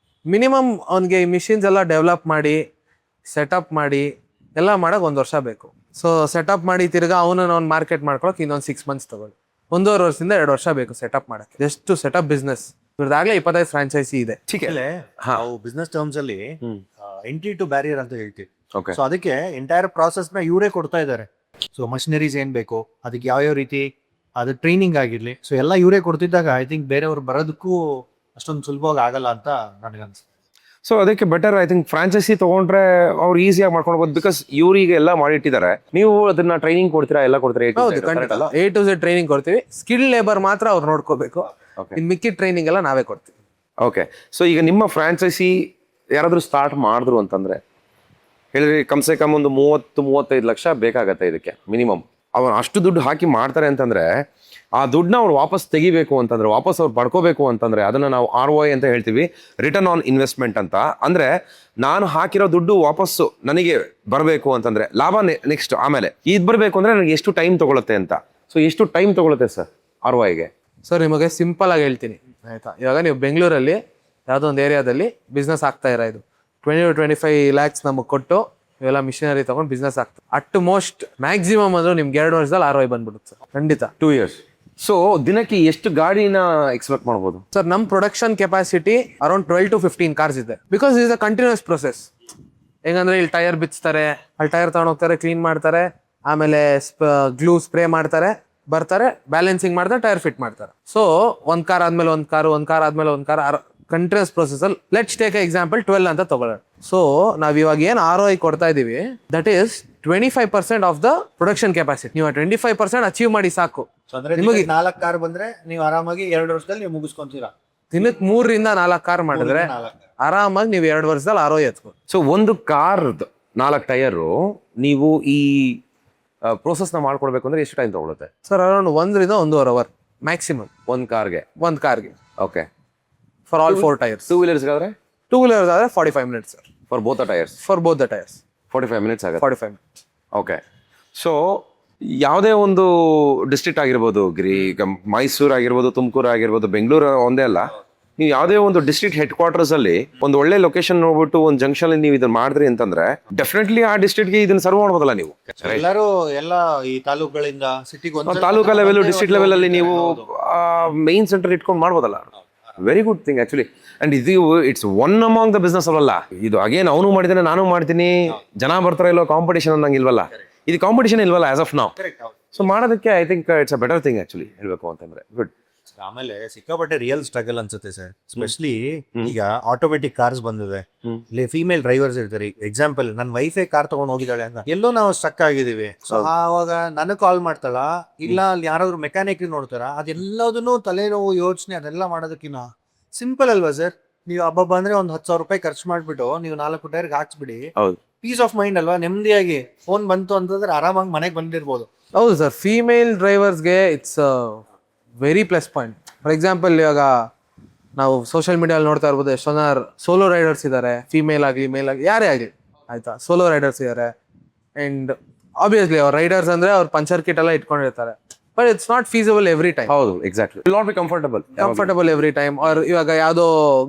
ಮಿನಿಮಮ್ ಅವ್ನಿಗೆ ಈ ಮಿಷಿನ್ಸ್ ಎಲ್ಲ ಡೆವಲಪ್ ಮಾಡಿ ಸೆಟಪ್ ಮಾಡಿ ಎಲ್ಲ ಮಾಡೋಕೆ 1 ವರ್ಷ ಬೇಕು. ಸೊ ಸೆಟಪ್ ಮಾಡಿ ತಿರ್ಗಾ ಅವ್ನು ಮಾರ್ಕೆಟ್ ಮಾಡ್ಕೊಳಕ್ಕೆ ಇನ್ನೊಂದು 6 ಮಂತ್ಸ್ ತಗೊಳ್ಳಿ. 1.5 ವರ್ಷದಿಂದ 2 ವರ್ಷ ಬೇಕು ಸೆಟಪ್ ಮಾಡಕ್ಕೆ. ಎಷ್ಟು ಸೆಟಪ್ ಬಿಸ್ನೆಸ್ ಇವ್ರದಾಗ್ಲೇ 25 ಫ್ರಾಂಚೈಸಿ ಇದೆ. ನಾವು ಬಿಸ್ನೆಸ್ ಟರ್ಮ್ಸ್ ಅಲ್ಲಿ ಎಂಟ್ರಿ ಟು ಬ್ಯಾರಿಯರ್ ಅಂತ ಹೇಳ್ತೀವಿ. ಓಕೆ, ಸೊ ಅದಕ್ಕೆ ಎಂಟೈರ್ ಪ್ರಾಸೆಸ್ ನ ಇವರೇ ಕೊಡ್ತಾ ಇದ್ದಾರೆ. ಸೊ ಮಷಿನರೀಸ್ ಏನ್ ಬೇಕು, ಅದಕ್ಕೆ ಯಾವ ರೀತಿ ಅದು ಟ್ರೈನಿಂಗ್ ಆಗಿರ್ಲಿ, ಸೊ ಎಲ್ಲ ಇವರೇ ಕೊಡ್ತಿದ್ದಾಗ ಐ ಥಿಂಕ್ ಬೇರೆಯವ್ರು ಬರೋದಕ್ಕೂ ಅಷ್ಟೊಂದು ಸುಲಭವಾಗಿ ಆಗಲ್ಲ ಅಂತ ನನಗನ್ಸುತ್ತೆ. ಸೊ ಅದಕ್ಕೆ ಬೆಟರ್ ಐ ಥಿಂಕ್ ಫ್ರಾಂಚೈಸಿ ತಗೊಂಡ್ರೆ ಅವ್ರು ಈಸಿಯಾಗಿ ಮಾಡ್ಕೊಳ್ಬೋದು. ಬಿಕಾಸ್ ಇವರಿಗೆ ಎಲ್ಲ ಮಾಡಿಟ್ಟಿದ್ದಾರೆ, ನೀವು ಅದನ್ನ ಟ್ರೈನಿಂಗ್ ಕೊಡ್ತೀರಾ, ಎಲ್ಲ ಕೊಡ್ತೀರಾ? ಹೌದು, ಖಂಡಿತ A to Z ಟ್ರೈನಿಂಗ್ ಕೊಡ್ತೀವಿ. ಸ್ಕಿಲ್ ಲೇಬರ್ ಮಾತ್ರ ಅವ್ರು ನೋಡ್ಕೋಬೇಕು. ಇನ್ ಮಿಕ್ಕಿದ ಟ್ರೈನಿಂಗ್ ಎಲ್ಲ ನಾವೇ ಕೊಡ್ತೀವಿ. ಓಕೆ, ಸೊ ಈಗ ನಿಮ್ಮ ಫ್ರಾಂಚೈಸಿ ಯಾರಾದರೂ ಸ್ಟಾರ್ಟ್ ಮಾಡಿದ್ರು ಅಂತಂದ್ರೆ ಹೇಳಿರಿ ಕಮ್ಸೆ ಕಮ್ ಒಂದು 30-35 ಲಕ್ಷ ಬೇಕಾಗತ್ತೆ ಇದಕ್ಕೆ ಮಿನಿಮಮ್. ಅವ್ರು ಅಷ್ಟು ದುಡ್ಡು ಹಾಕಿ ಮಾಡ್ತಾರೆ ಅಂತಂದ್ರೆ ಆ ದುಡ್ಡನ್ನ ಅವ್ರು ವಾಪಸ್ ತೆಗಿಬೇಕು ಅಂತಂದ್ರೆ, ವಾಪಸ್ ಅವ್ರು ಪಡ್ಕೋಬೇಕು ಅಂತಂದ್ರೆ ಅದನ್ನ ನಾವು ROI ಅಂತ ಹೇಳ್ತೀವಿ, ರಿಟರ್ನ್ ಆನ್ ಇನ್ವೆಸ್ಟ್ಮೆಂಟ್ ಅಂತ. ಅಂದ್ರೆ ನಾನು ಹಾಕಿರೋ ದುಡ್ಡು ವಾಪಸ್ಸು ನನಗೆ ಬರಬೇಕು ಅಂತಂದ್ರೆ ಲಾಭ ನೆಕ್ಸ್ಟ್ ಆಮೇಲೆ ಇದು ಬರಬೇಕು ಅಂದ್ರೆ ನನಗೆ ಎಷ್ಟು ಟೈಮ್ ತಗೊಳುತ್ತೆ ಅಂತ. ಸೊ ಎಷ್ಟು ಟೈಮ್ ತಗೊಳುತ್ತೆ ಸರ್ ROIಗೆ? ಸರ್ ನಿಮಗೆ ಸಿಂಪಲ್ ಆಗಿ ಹೇಳ್ತೀನಿ ಆಯ್ತಾ. ಇವಾಗ ನೀವು ಬೆಂಗಳೂರಲ್ಲಿ ಯಾವುದೋ ಒಂದು ಏರಿಯಾದಲ್ಲಿ ಬಿಸ್ನೆಸ್ ಆಗ್ತಾ ಇದು 20 to 25 lakhs ನಮಗೆ ಕೊಟ್ಟು ಇವೆಲ್ಲ ಮಿಷನರಿ ತಗೊಂಡು ಬಿಸ್ನೆಸ್ ಆಗ್ತದೆ. ಅಟ್ ಮೋಸ್ಟ್ ಮ್ಯಾಕ್ಸಿಮಮ್ ಅಂದ್ರೆ ನಿಮ್ಗೆ 2 ವರ್ಷದಲ್ಲಿ ROI ಬಂದ್ಬಿಡುತ್ತೆ ಖಂಡಿತ. 2 years. ಸೊ ದಿನಕ್ಕೆ ಎಷ್ಟು ಗಾಡಿನ ಎಕ್ಸ್ಪೆಕ್ಟ್ ಮಾಡ್ಬೋದು ಸರ್? ನಮ್ಮ production capacity around 12 to 15 cars ಇದೆ. Because is a continuous process. ಹೆಂಗಂದ್ರೆ ಇಲ್ಲಿ ಟೈರ್ ಬಿಚ್ತಾರೆ, ಅಲ್ಲಿ ಟೈರ್ ತಗೊಂಡು ಹೋಗ್ತಾರೆ, ಕ್ಲೀನ್ ಮಾಡ್ತಾರೆ, ಆಮೇಲೆ ಗ್ಲೂ ಸ್ಪ್ರೇ ಮಾಡ್ತಾರೆ, ಬರ್ತಾರೆ, ಬ್ಯಾಲೆನ್ಸಿಂಗ್ ಮಾಡ್ತಾರೆ, ಟೈರ್ ಫಿಟ್ ಮಾಡ್ತಾರೆ. ಸೊ ಒಂದ್ ಕಾರ್ ಆದ್ಮೇಲೆ ಒಂದ್ ಕಾರ್ ಆದ್ಮೇಲೆ ಒಂದ್ ಕಾರ್, ಕಂಟಿನ್ಯೂಸ್ ಪ್ರೊಸೆಸ್ ಅಲ್ಲಿ. ಲೆಟ್ಸ್ ಟೇಕ್ ಎಕ್ಸಾಂಪಲ್ 12 ಅಂತ ತಗೊಳ್ಳೋಣ. ಸೊ ನಾವ್ ಇವಾಗ ಏನ್ ROI ಕೊಡ್ತಾ ಇದೀವಿ, that is 25% of the production capacity. ನೀವು 25% ಅಚೀವ್ ಮಾಡಿ ಸಾಕು. ಅಂದ್ರೆ ನಿಮಗೆ 4 ಕಾರ್ ಬಂದ್ರೆ ನೀವು ಆರಾಮಾಗಿ 2 ವರ್ಷದಲ್ಲಿ ನೀವು ಮುಗಿಸ್ಕೊಂತೀರಾ. ದಿನಕ್ಕೆ 3 ರಿಂದ 4 ಕಾರ್ ಮಾಡಿದ್ರೆ 4 ಆರಾಮಾಗಿ ನೀವು 2 ವರ್ಷದಲ್ಲಿ ROI ಎತ್ಕೊ. ಸೊ ಒಂದು ಕಾರ್ 4 ಟೈರು ನೀವು ಈ ಪ್ರೋಸೆಸ್ನ ಮಾಡ್ಕೊಡ್ಬೇಕು ಅಂದ್ರೆ ಎಷ್ಟು ಟೈಮ್ ತಗೊಳುತ್ತೆ ಸರ್? ಅರೌಂಡ್ 1 ರಿಂದ 1.5 hour ಮ್ಯಾಕ್ಸಿಮಮ್ ಒಂದು ಕಾರ್ಗೆ. Okay. For all 4 tyres. 2 wheelers ಆದ್ರೆ 2 wheelers ಆದ್ರೆ 45 minutes sir. For both the tyres? For both the tyres 45 minutes ಆಗುತ್ತೆ. 45 minutes. ಓಕೆ. ಸೊ ಯಾವುದೇ ಒಂದು ಡಿಸ್ಟ್ರಿಕ್ಟ್ ಆಗಿರ್ಬೋದು, ಈಗ ಮೈಸೂರು ಆಗಿರ್ಬೋದು, ತುಮಕೂರು ಆಗಿರ್ಬೋದು, ಬೆಂಗಳೂರು ಒಂದೇ ಅಲ್ಲ, ನೀವು ಯಾವುದೇ ಒಂದು ಡಿಸ್ಟ್ರಿಕ್ಟ್ ಹೆಡ್ ಕ್ವಾರ್ಟರ್ಸ್ ಅಲ್ಲಿ ಒಂದು ಒಳ್ಳೆ ಲೊಕೇಶನ್ ನೋಡ್ಬಿಟ್ಟು ಒಂದು ಜಂಕ್ಷನ್ ನೀವು ಇದನ್ನ ಮಾಡಿದ್ರಿ ಅಂತಂದ್ರೆ ಡೆಫಿನೆಟ್ಲಿ ಆ ಡಿಸ್ಟ್ರಿಕ್ಟ್ಗೆ ಇದನ್ನ ಸರ್ವ್ ಮಾಡ್ಬೋದಲ್ಲ ನೀವು. ಎಲ್ಲರೂ ಎಲ್ಲ ಈ ತಾಲೂಕುಗಳಿಂದ ಸಿಟಿಗೆ ತಾಲೂಕಾ ಲೆವೆಲ್, ಡಿಸ್ಟ್ರಿಕ್ಟ್ ಲೆವೆಲ್ ಅಲ್ಲಿ ನೀವು ಮೈನ್ ಸೆಂಟರ್ ಇಟ್ಕೊಂಡು ಮಾಡ್ಬೋದಲ್ಲ. Very good thing actually. And ಇದು it's one among the business ಅಲ್ಲ ಇದು. ಅಗೇನ್ ಅವನು ಮಾಡಿದಾನೆ, ನಾನು ಮಾಡ್ತೀನಿ, ಜನ ಬರ್ತಾರ ಇಲ್ವೋ, ಕಾಂಪಿಟೇಷನ್ ಅನ್ನಂಗೆ ಇಲ್ವಲ್ಲ. ಇದು ಕಾಂಪಿಟೇಷನ್ ಇಲ್ವಲ್ಲ ಆಸ್ ಆಫ್ ನಾವ್. ಸೊ ಮಾಡೋದಕ್ಕೆ I think it's a better thing actually ಹೇಳ್ಬೇಕು ಅಂತಂದ್ರೆ. ಗುಡ್. ಆಮೇಲೆ ಸಿಕ್ಕಾಪಟ್ಟೆ ರಿಯಲ್ ಸ್ಟ್ರಗಲ್ ಅನ್ಸುತ್ತೆ ಸರ್. ಸ್ಪೆಷಲಿ ಈಗ ಆಟೋಮೆಟಿಕ್ ಕಾರ್ಸ್ ಬಂದಿದೆ, ಇಲ್ಲಿ ಫೀಮೇಲ್ ಡ್ರೈವರ್ಸ್ ಇರ್ತಾರೆ. ಎಕ್ಸಾಂಪಲ್, ನನ್ನ ವೈಫೇ ಕಾರ್ ತಗೊಂಡು ಹೋಗಿದ್ದಾಳೆ ಅಂತ ಎಲ್ಲೋ ನಾವು ಸ್ಟಕ್ ಆಗಿದೀವಿ. ಸೊ ಆವಾಗ ನನಗೆ ಕಾಲ್ ಮಾಡ್ತಾಳ, ಇಲ್ಲ ಅಲ್ಲಿ ಯಾರಾದ್ರೂ ಮೆಕ್ಯಾನಿಕ್ ನೋಡ್ತಾರ, ಅದೆಲ್ಲದನ್ನು ತಲೆನೋವು ಯೋಚನೆ ಅದೆಲ್ಲ ಮಾಡೋದಕ್ಕಿನ್ನ ಸಿಂಪಲ್ ಅಲ್ವಾ ಸರ್? ನೀವು ಹಬ್ಬ ಅಂದ್ರೆ ಒಂದು 10,000 ರೂಪಾಯಿ ಖರ್ಚು ಮಾಡ್ಬಿಟ್ಟು ನೀವು 4 ಟೈರ್ಗೆ ಹಾಕ್ಸ್ಬಿಡಿ. ಪೀಸ್ ಆಫ್ ಮೈಂಡ್ ಅಲ್ವಾ, ನೆಮ್ಮದಿಯಾಗಿ ಫೋನ್ ಬಂತು ಅಂತಂದ್ರೆ ಆರಾಮಾಗಿ ಮನೆಗೆ ಬಂದಿರ್ಬೋದು. ಹೌದು ಸರ್, ಫೀಮೇಲ್ ಡ್ರೈವರ್ಸ್ಗೆ it's very plus point. For example, ಇವಾಗ ನಾವು ಸೋಷಿಯಲ್ ಮೀಡಿಯಲ್ಲಿ ನೋಡ್ತಾ ಇರ್ಬೋದು, ಎಷ್ಟೊಂದು ಸೋಲೋ ರೈಡರ್ಸ್ ಇದ್ದಾರೆ, ಫೀಮೇಲ್ ಆಗಲಿ ಮೇಲ್ ಆಗಲಿ ಯಾರೇ ಆಗಲಿ, ಆಯ್ತಾ, ಸೋಲೋ ರೈಡರ್ಸ್ ಇದ್ದಾರೆ. ಆ್ಯಂಡ್ ಆಬ್ವಿಯಸ್ಲಿ ಅವ್ರ ರೈಡರ್ಸ್ ಅಂದ್ರೆ ಅವ್ರು ಪಂಚರ್ ಕಿಟ್ ಎಲ್ಲ ಇಟ್ಕೊಂಡಿರ್ತಾರೆ. But it's not feasible every time. ಹೌದು, exactly. Not be comfortable every time. ಅವ್ರ ಇವಾಗ ಯಾವ್ದೋ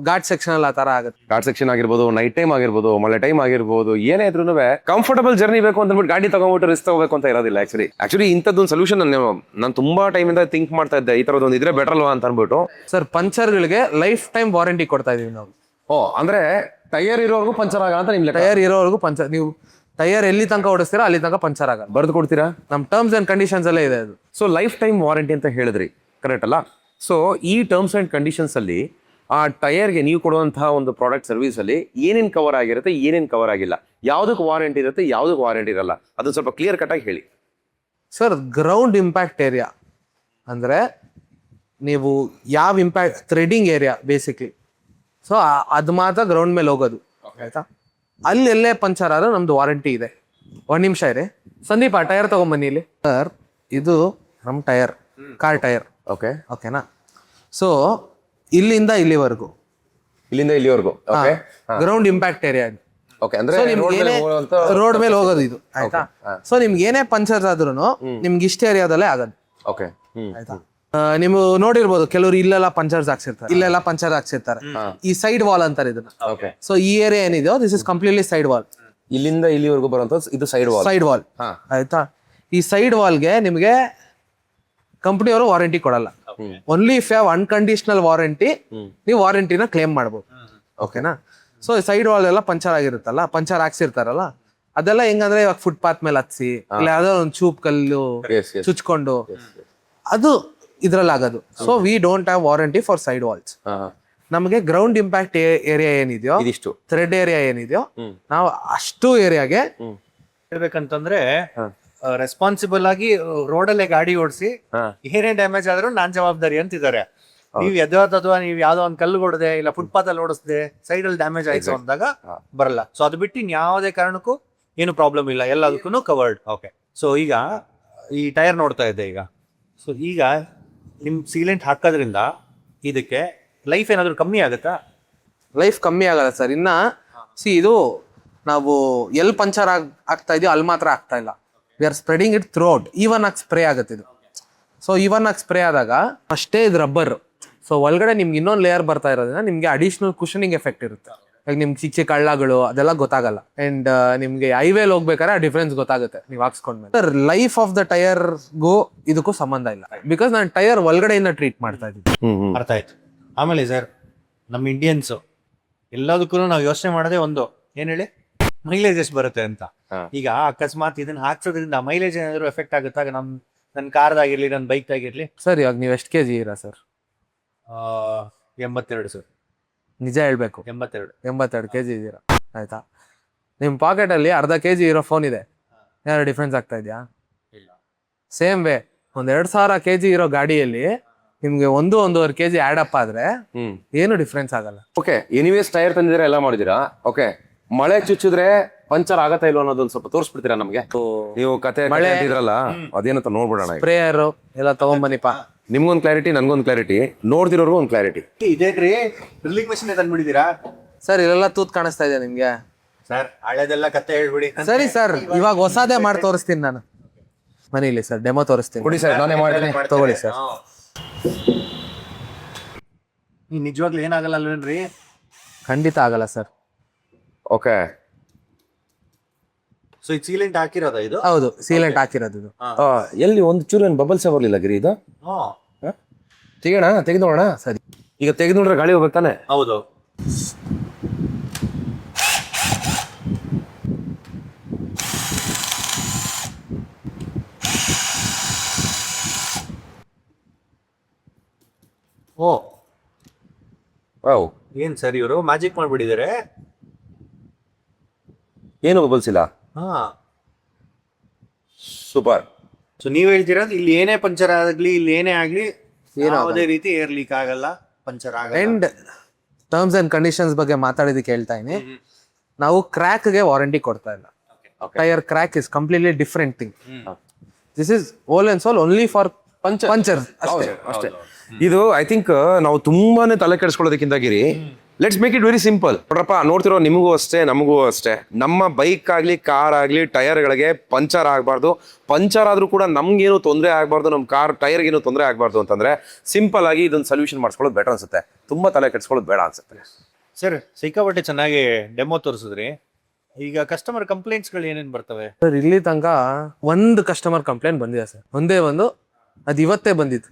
ಘಾಟ್ ಸೆಕ್ಷನ್ ಅಲ್ಲಿ ಆ ತರ ಆಗುತ್ತೆ. ಘಾಟ್ ಸೆಕ್ಷನ್ ಆಗಿರ್ಬೋದು, ನೈಟ್ ಟೈಮ್ ಆಗಿರ್ಬೋದು, ಮಳೆ ಟೈಮ್ ಆಗಿರ್ಬೋದು, ಏನೇ ಇದ್ರೂ ಕಂಫರ್ಟಬಲ್ ಜರ್ನಿ ಬೇಕು ಅಂತ ಅಂದ್ಬಿಟ್ಟು ಗಾಡಿ ತಗೊಂಡ್ಬಿಟ್ಟು ರಿಸ್ಕ್ ತಗೋಬೇಕು ಅಂತ ಇರೋದಿಲ್ಲ. ಆಕ್ಚುಲಿ ಇಂಥದ್ದೊಂದು ಸೊಲ್ಯೂಷನ್ ನಾನು ತುಂಬಾ ಟೈಮ್ ಇಂದ ಥಿಂಕ್ ಮಾಡ್ತಾ ಇದ್ದೆ, ಈ ತರದೊಂದು ಇದ್ರೆ ಬೆಟರ್ ಅಲ್ವಾ ಅಂತ ಅನ್ಬಿಟ್ಟು. ಸರ್, ಪಂಚರ್ಗಳಿಗೆ ಲೈಫ್ ಟೈಮ್ ವಾರಂಟಿ ಕೊಡ್ತಾ ಇದೀವಿ ನಾವು. ಅಂದ್ರೆ ಟೈರ್ ಇರೋವರೆಗೂ ಪಂಚರ್ ಆಗ ಅಂತ ನಿಮ್ಗೆ ಟೈರ್ ಇರೋವರೆಗೂ ಪಂಚರ್, ನೀವು ಟೈರ್ ಎಲ್ಲಿ ತನಕ ಓಡಿಸ್ತೀರಾ ಅಲ್ಲಿ ತನಕ ಪಂಚರ್ ಆಗಲ್ಲ. ಬರ್ದು ಕೊಡ್ತೀರಾ? ನಮ್ಮ ಟರ್ಮ್ಸ್ ಅಂಡ್ ಕಂಡೀಷನ್ಸ್ ಅಲ್ಲೇ ಇದೆ ಅದು. ಸೊ ಲೈಫ್ ಟೈಮ್ ವಾರಂಟಿ ಅಂತ ಹೇಳಿದ್ರಿ, ಕರೆಕ್ಟ್ ಅಲ್ಲ? ಸೊ ಈ ಟರ್ಮ್ಸ್ ಅಂಡ್ ಕಂಡೀಷನ್ಸ್ ಅಲ್ಲಿ ಆ ಟೈರ್ಗೆ ನೀವು ಕೊಡುವಂತಹ ಒಂದು ಪ್ರಾಡಕ್ಟ್ ಸರ್ವಿಸ್ ಅಲ್ಲಿ ಏನೇನು ಕವರ್ ಆಗಿರುತ್ತೆ, ಏನೇನು ಕವರ್ ಆಗಿಲ್ಲ, ಯಾವುದಕ್ಕೆ ವಾರಂಟಿ ಇರುತ್ತೆ, ಯಾವುದಕ್ಕೆ ವಾರಂಟಿ ಇರಲ್ಲ, ಅದನ್ನ ಸ್ವಲ್ಪ ಕ್ಲಿಯರ್ ಕಟ್ ಆಗಿ ಹೇಳಿ. ಸರ್, ಗ್ರೌಂಡ್ ಇಂಪ್ಯಾಕ್ಟ್ ಏರಿಯಾ ಅಂದ್ರೆ ನೀವು ಯಾವ impact, threading area basically. So ಅದು ಮಾತ್ರ ಗ್ರೌಂಡ್ ಮೇಲೆ ಹೋಗೋದು, ಆಯ್ತಾ? ಅಲ್ಲಿ ಎಲ್ಲೇ ಪಂಚರ್ ಆದ್ರೂ ನಮ್ದು ವಾರಂಟಿ ಇದೆ. 1 ನಿಮಿಷ ಇರಿ ಸಂದೀಪ್, ಆ ಟೈರ್ ತಗೊಂಬನ್ನಿ ಇಲ್ಲಿ. ಸರ್, ಇದು ನಮ್ಮ ಟೈರ್, ಕಾರ್ ಟೈರ್. ಓಕೆನಾ? ಸೊ ಇಲ್ಲಿಂದ ಇಲ್ಲಿವರೆಗೂ ಗ್ರೌಂಡ್ ಇಂಪ್ಯಾಕ್ಟ್ ಏರಿಯಾ. ರೋಡ್ ಮೇಲೆ ಹೋಗೋದು ಇದು, ಆಯ್ತಾ? ಸೊ ನಿಮ್ಗೆ ಏನೇ ಪಂಚರ್ ಆದ್ರೂ ನಿಮ್ಗೆ ಇಷ್ಟ ಏರಿಯಾದಲ್ಲೇ ಆಗೋದು, ಆಯ್ತಾ? ನೀವು ನೋಡಿರ್ಬೋದು, ಕೆಲವರು ಇಲ್ಲೆಲ್ಲ ಪಂಚರ್ಸ್ ಹಾಕ್ಸಿರ್ತಾರೆ, ಇಲ್ಲೆಲ್ಲ ಪಂಚರ್ ಹಾಕ್ಸಿರ್ತಾರೆ. ಈ ಸೈಡ್ ವಾಲ್ ಅಂತಾರೆ ಇದನ್ನ. ಸೊ ಈ ಏರಿಯಾ ಏನಿದೆಯೋ this is completely side wall. ಇಲ್ಲಿಂದ ಇಲ್ಲಿವರೆಗೂ ಬರುವಂತ ಇದು ಸೈಡ್ ವಾಲ್, ಆಯ್ತಾ? ಈ ಸೈಡ್ ವಾಲ್ಗೆ ನಿಮ್ಗೆ ಕಂಪನಿಯವರು ವಾರಂಟಿ ಕೊಡಲ್ಲ. Only if have unconditional warranty, ನೀವು ವಾರಂಟಿನ ಕ್ಲೇಮ್ ಮಾಡ್ಬೋದು. ಓಕೆನಾ? ಸೊ ಸೈಡ್ ವಾಲ್ ಎಲ್ಲ ಪಂಚರ್ ಆಗಿರುತ್ತಲ್ಲ, ಪಂಚರ್ ಹಾಕ್ಸಿರ್ತಾರಲ್ಲ, ಅದೆಲ್ಲ ಹೆಂಗಂದ್ರೆ ಇವಾಗ ಫುಟ್ಪಾತ್ ಮೇಲೆ ಹತ್ಸಿ ಇಲ್ಲ ಯಾವ್ದೋ ಒಂದು ಚೂಪ್ ಕಲ್ಲು ಚುಚ್ಕೊಂಡು ಅದು ಇದ್ರಲ್ಲಿ ಆಗೋದು. So we don't have warranty for side walls. ನಮಗೆ ಗ್ರೌಂಡ್ ಇಂಪ್ಯಾಕ್ಟ್ ಏರಿಯಾ ಏನಿದೆಯೋ, ಥ್ರೆಡ್ ಏರಿಯಾ ಏನಿದೆಯೋ, ನಾವು ಅಷ್ಟು ಏರಿಯಾಗೆ ಹೇಳ್ಬೇಕಂತಂದ್ರೆ ರೆಸ್ಪಾನ್ಸಿಬಲ್ ಆಗಿ ರೋಡಲ್ಲೇ ಗಾಡಿ ಓಡಿಸಿ ಏನೇ ಡ್ಯಾಮೇಜ್ ಆದ್ರೂ ನಾನ್ ಜವಾಬ್ದಾರಿ ಅಂತಿದ್ದಾರೆ. ನೀವು ಅಥವಾ ನೀವು ಯಾವ್ದೋ ಒಂದು ಕಲ್ಲು ಹೊಡೆದೆ ಇಲ್ಲ ಫುಟ್ಪಾತ್ ಅಲ್ಲಿ ಓಡಿಸದೆ ಸೈಡ್ ಅಲ್ಲಿ ಡ್ಯಾಮೇಜ್ ಆಯ್ತು ಅಂದಾಗ ಬರಲ್ಲ. ಸೊ ಅದು ಬಿಟ್ಟು ಯಾವುದೇ ಕಾರಣಕ್ಕೂ ಏನು ಪ್ರಾಬ್ಲಮ್ ಇಲ್ಲ, ಎಲ್ಲದಕ್ಕೂ ಕವರ್ಡ್. ಓಕೆ. ಸೊ ಈಗ ಈ ಟೈರ್ ನೋಡ್ತಾ ಇದ್ದೆ ಈಗ. ಸೊ ಈಗ ನಿಮ್ ಸೀಲೆಂಟ್ ಹಾಕೋದ್ರಿಂದ ಇದಕ್ಕೆ ಲೈಫ್ ಏನಾದ್ರು ಕಮ್ಮಿ ಆಗುತ್ತಾ? ಲೈಫ್ ಕಮ್ಮಿ ಆಗಲ್ಲ ಸರ್. ಇನ್ನ ಇದು ನಾವು ಎಲ್ಲಿ ಪಂಚರ್ ಆಗ್ತಾ ಇದೆಯೋ ಅಲ್ಲಿ ಮಾತ್ರ ಆಗ್ತಾ ಇಲ್ಲ. We are spreading it through out. Even ಆಗಿ ಸ್ಪ್ರೇ ಆಗುತ್ತೆ ಇದು. ಸೊ ಈವನ್ ಆಗಿ ಸ್ಪ್ರೇ ಆದಾಗ ಅಷ್ಟೇ ಇದು ರಬ್ಬರ್. ಸೊ ಒಳಗಡೆ ನಿಮ್ಗೆ ಇನ್ನೊಂದು ಲೇಯರ್ ಬರ್ತಾ ಇರೋದ್ರಿಂದ ನಿಮ್ಗೆ ಅಡಿಷನಲ್ ಕುಷನಿಂಗ್ ಎಫೆಕ್ಟ್ ಇರುತ್ತೆ. ಈಗ ನಿಮ್ಗೆ ಚಿಕ್ಕ ಚಿಕ್ಕ ಹಳ್ಳಗಳು ಅದೆಲ್ಲ ಗೊತ್ತಾಗಲ್ಲ. ಅಂಡ್ ನಿಮ್ಗೆ ಹೈವೇಲ್ ಹೋಗ್ಬೇಕಾದ್ರೆ ಆ ಡಿಫ್ರೆನ್ಸ್ ಗೊತ್ತಾಗುತ್ತೆ ನೀವು ಹಾಕ್ಸ್ಕೊಂಡ್ಮೇಲೆ. ಸರ್ ಲೈಫ್ ಆಫ್ ದ ಟೈರ್ಗೂ ಇದಕ್ಕೂ ಸಂಬಂಧ ಇಲ್ಲ, ಬಿಕಾಸ್ ನಾನು ಟೈರ್ ಒಳಗಡೆಯಿಂದ ಟ್ರೀಟ್ ಮಾಡ್ತಾ ಇದ್ದೀನಿ. ಅರ್ಥ ಆಯ್ತು. ಆಮೇಲೆ ಸರ್, ನಮ್ಮ ಇಂಡಿಯನ್ಸ್ ಎಲ್ಲದಕ್ಕೂ ನಾವು ಯೋಚನೆ ಮಾಡೋದೇ ಒಂದು, ಏನ್ ಹೇಳಿ, ಮೈಲೇಜ್ ಎಷ್ಟು ಬರುತ್ತೆ ಅಂತ. ಈಗ ಅಕಸ್ಮಾತ್ ಇದನ್ನ ಹಾಕ್ಸೋದ್ರಿಂದ ಮೈಲೇಜ್ ಏನಾದ್ರು ಎಫೆಕ್ಟ್ ಆಗುತ್ತಾಗ ನನ್ನ ಕಾರ್ದಾಗಿರ್ಲಿ, ನನ್ನ ಬೈಕ್ದಾಗಿರ್ಲಿ? ಸರ್ ಇವಾಗ ನೀವು ಎಷ್ಟು ಕೆಜಿ ಇರಾ ಸರ್? 82 ಸರ್. ನಿಜ ಹೇಳ್ಬೇಕು, 82 ಕೆಜಿ ಇದ್ದೀರಾ ಆಯ್ತಾ. ನಿಮ್ಮ ಪಾಕೆಟಲ್ಲಿ ಅರ್ಧ ಕೆಜಿ ಇರೋ ಫೋನ್ ಇದೆ, ಏನಾದ್ರು ಡಿಫ್ರೆನ್ಸ್ ಆಗ್ತಾ ಇದೆಯಾ? ಸೇಮ್ ವೇ ಒಂದ್ 2000 ಕೆಜಿ ಇರೋ ಗಾಡಿಯಲ್ಲಿ ನಿಮ್ಗೆ 1-1.5 ಕೆಜಿ ಆಡ್ ಅಪ್ ಆದ್ರೆ ಏನು ಡಿಫ್ರೆನ್ಸ್ ಆಗಲ್ಲ. ಓಕೆ, ಎನಿವೇಸ್ ಟೈರ್ ತಂದಿದ್ದೀರಾ, ಎಲ್ಲ ಮಾಡಿದಿರಾ. ಓಕೆ, ಮಳೆ ಚುಚ್ಚಿದ್ರೆ ಪಂಚರ್ ಆಗತ್ತಾ ಇಲ್ವ ಅನ್ನೋದೊಂದು ಸ್ವಲ್ಪ ತೋರಿಸ್ಬಿಡ್ತೀರಾ ನಮ್ಗೆ? ನೀವು ಕತೆ ಮಳೆ ಇದ್ರಲ್ಲ ಅದೇನಂತ ನೋಡ್ಬಿಡೋಣ. ಸ್ಪ್ರೇಯರ್ ಎಲ್ಲ ತಗೊಂಬನಿಪ್ಪ. ನಿಮ್ಗೊಂದು ಕ್ಲಾರಿಟಿ, ನನ್ಗೊಂದು ಕ್ಲಾರಿಟಿ, ನೋಡ್ದಿರೋರ್ಗು ಒಂದು ಕ್ಲಾರಿಟಿ. ಇದೇನ್ರಿ ಡ್ರಿಲ್ಲಿಂಗ್ ಮಷಿನ್ ತಂದ್ಬಿಟ್ಟಿದ್ದೀರಾ ಸರ್? ಇಲ್ಲೆಲ್ಲ ತೂತ್ ಕಾಣಿಸ್ತಾ ಇದೆ ನಿಮ್ಗೆ ಸರ್? ಹಳೆದೆಲ್ಲ ಕತೆ ಹೇಳ್ಬಿಡಿ. ಸರಿ ಸರ್, ಇವಾಗ ಹೊಸದೇ ಮಾಡಿ ತೋರಿಸ್ತೀನಿ ನಾನು ಮನೇಲಿ. ಸರ್ ಡೆಮೋ ತೋರಿಸ್ತೀನಿ, ಕೊಡಿ ಸರ್, ನಾನೇ ಮಾಡ್ತೀನಿ, ತಗೊಳ್ಳಿ ಸರ್. ನಿಜವಾಗ್ಲೂ ಏನಾಗಲ್ಲ ಅಲ್ವೇನ್ರಿ? ಖಂಡಿತ ಆಗಲ್ಲ ಸರ್. ಓಕೆ, ಸೊ ಇದು ಸೀಲೆಂಟ್ ಹಾಕಿರೋದ ಇದು? ಹೌದು, ಸೀಲೆಂಟ್ ಹಾಕಿರೋದು ಇದು. ಎಲ್ಲಿ ಒಂದು ಚೂರು ಏನು ಬಬಲ್ಸೇ ಬರಲಿಲ್ಲ ಗಿರಿ ಇದು? ತೆಗೋಣ, ತೆಗೆದು ನೋಡೋಣ. ಸರಿ, ಈಗ ತೆಗೆದು ನೋಡ್ರೆ ಗಾಳಿ ಹೋಗ್ಬೇಕು ತಾನೆ? ಹೌದು. ಓ ವಾವ್, ಏನ್ ಸರ್ ಇವರು ಮ್ಯಾಜಿಕ್ ಮಾಡ್ಬಿಟ್ಟಿದ್ದಾರೆ. ಏನು ಬಬಲ್ಸ್ ಇಲ್ಲ. ಹಾ, ಸೂಪರ್. ಸೊ ನೀವ್ ಹೇಳ್ತಿರೋದು ಇಲ್ಲಿ ಏನೇ ಪಂಚರ್ ಆಗ್ಲಿ, ಇಲ್ಲಿ ಏನೇ ಆಗ್ಲಿ, ಯಾವುದೇ ರೀತಿ ಏರ್ ಲೀಕ್ ಆಗಲ್ಲ, ಪಂಚರ್ ಆಗಲ್ಲ. ಅಂಡ್ ಟರ್ಮ್ಸ್ ಅಂಡ್ ಕಂಡೀಷನ್ಸ್ ಬಗ್ಗೆ ಮಾತಾಡಿದಕ್ಕೆ ಹೇಳ್ತಾ ಇದೀನಿ, ನಾವು ಕ್ರ್ಯಾಕ್ಗೆ ವಾರಂಟಿ ಕೊಡ್ತಾ ಇಲ್ಲ. Tyre crack is completely different thing. This is whole and sole only for puncture ಅಷ್ಟೇ. ಇದು ಐ ಥಿಂಕ್ ನಾವು ತುಂಬಾನೇ ತಲೆ ಕೆಡಿಸ್ಕೊಳ್ಳೋದಕ್ಕಿಂತ ಗಿರಿ, let's make it very simple. ನೋಡ್ರಪ್ಪ, ನೋಡ್ತಿರೋ ನಿಮಗೂ ಅಷ್ಟೇ, ನಮಗೂ ಅಷ್ಟೇ, ನಮ್ಮ ಬೈಕ್ ಆಗ್ಲಿ, ಕಾರ್ ಆಗ್ಲಿ, ಟೈರ್ಗಳಿಗೆ ಪಂಚರ್ ಆಗಬಾರ್ದು. ಪಂಚರ್ ಆದ್ರೂ ಕೂಡ ನಮ್ಗೇನು ತೊಂದರೆ ಆಗಬಾರ್ದು, ನಮ್ಮ ಕಾರ್ ಟೈರ್ಗೇನು ತೊಂದರೆ ಆಗಬಾರ್ದು ಅಂತಂದ್ರೆ ಸಿಂಪಲ್ ಆಗಿ ಇದೊಂದು ಸೊಲ್ಯೂಷನ್ ಮಾಡಿಸ್ಕೊಳ್ಳೋದು ಬೆಟರ್ ಅನ್ಸುತ್ತೆ. ತುಂಬಾ ತಲೆ ಕೆಡಿಸ್ಕೊಳ್ಳೋದು ಬೇಡ ಅನ್ಸುತ್ತೆ. ಸರ್ ಸಿಕ್ಕಾಪಟ್ಟೆ ಚೆನ್ನಾಗಿ ಡೆಮೋ ತೋರಿಸಿದ್ರಿ. ಈಗ ಕಸ್ಟಮರ್ ಕಂಪ್ಲೇಂಟ್ಸ್ಗಳು ಏನೇನ್ ಬರ್ತವೆ ಸರ್? ಇಲ್ಲಿ ತನಕ ಒಂದು ಕಸ್ಟಮರ್ ಕಂಪ್ಲೇಂಟ್ ಬಂದಿದೆ ಸರ್, ಒಂದೇ ಒಂದು, ಅದು ಇವತ್ತೇ ಬಂದಿತ್ತು.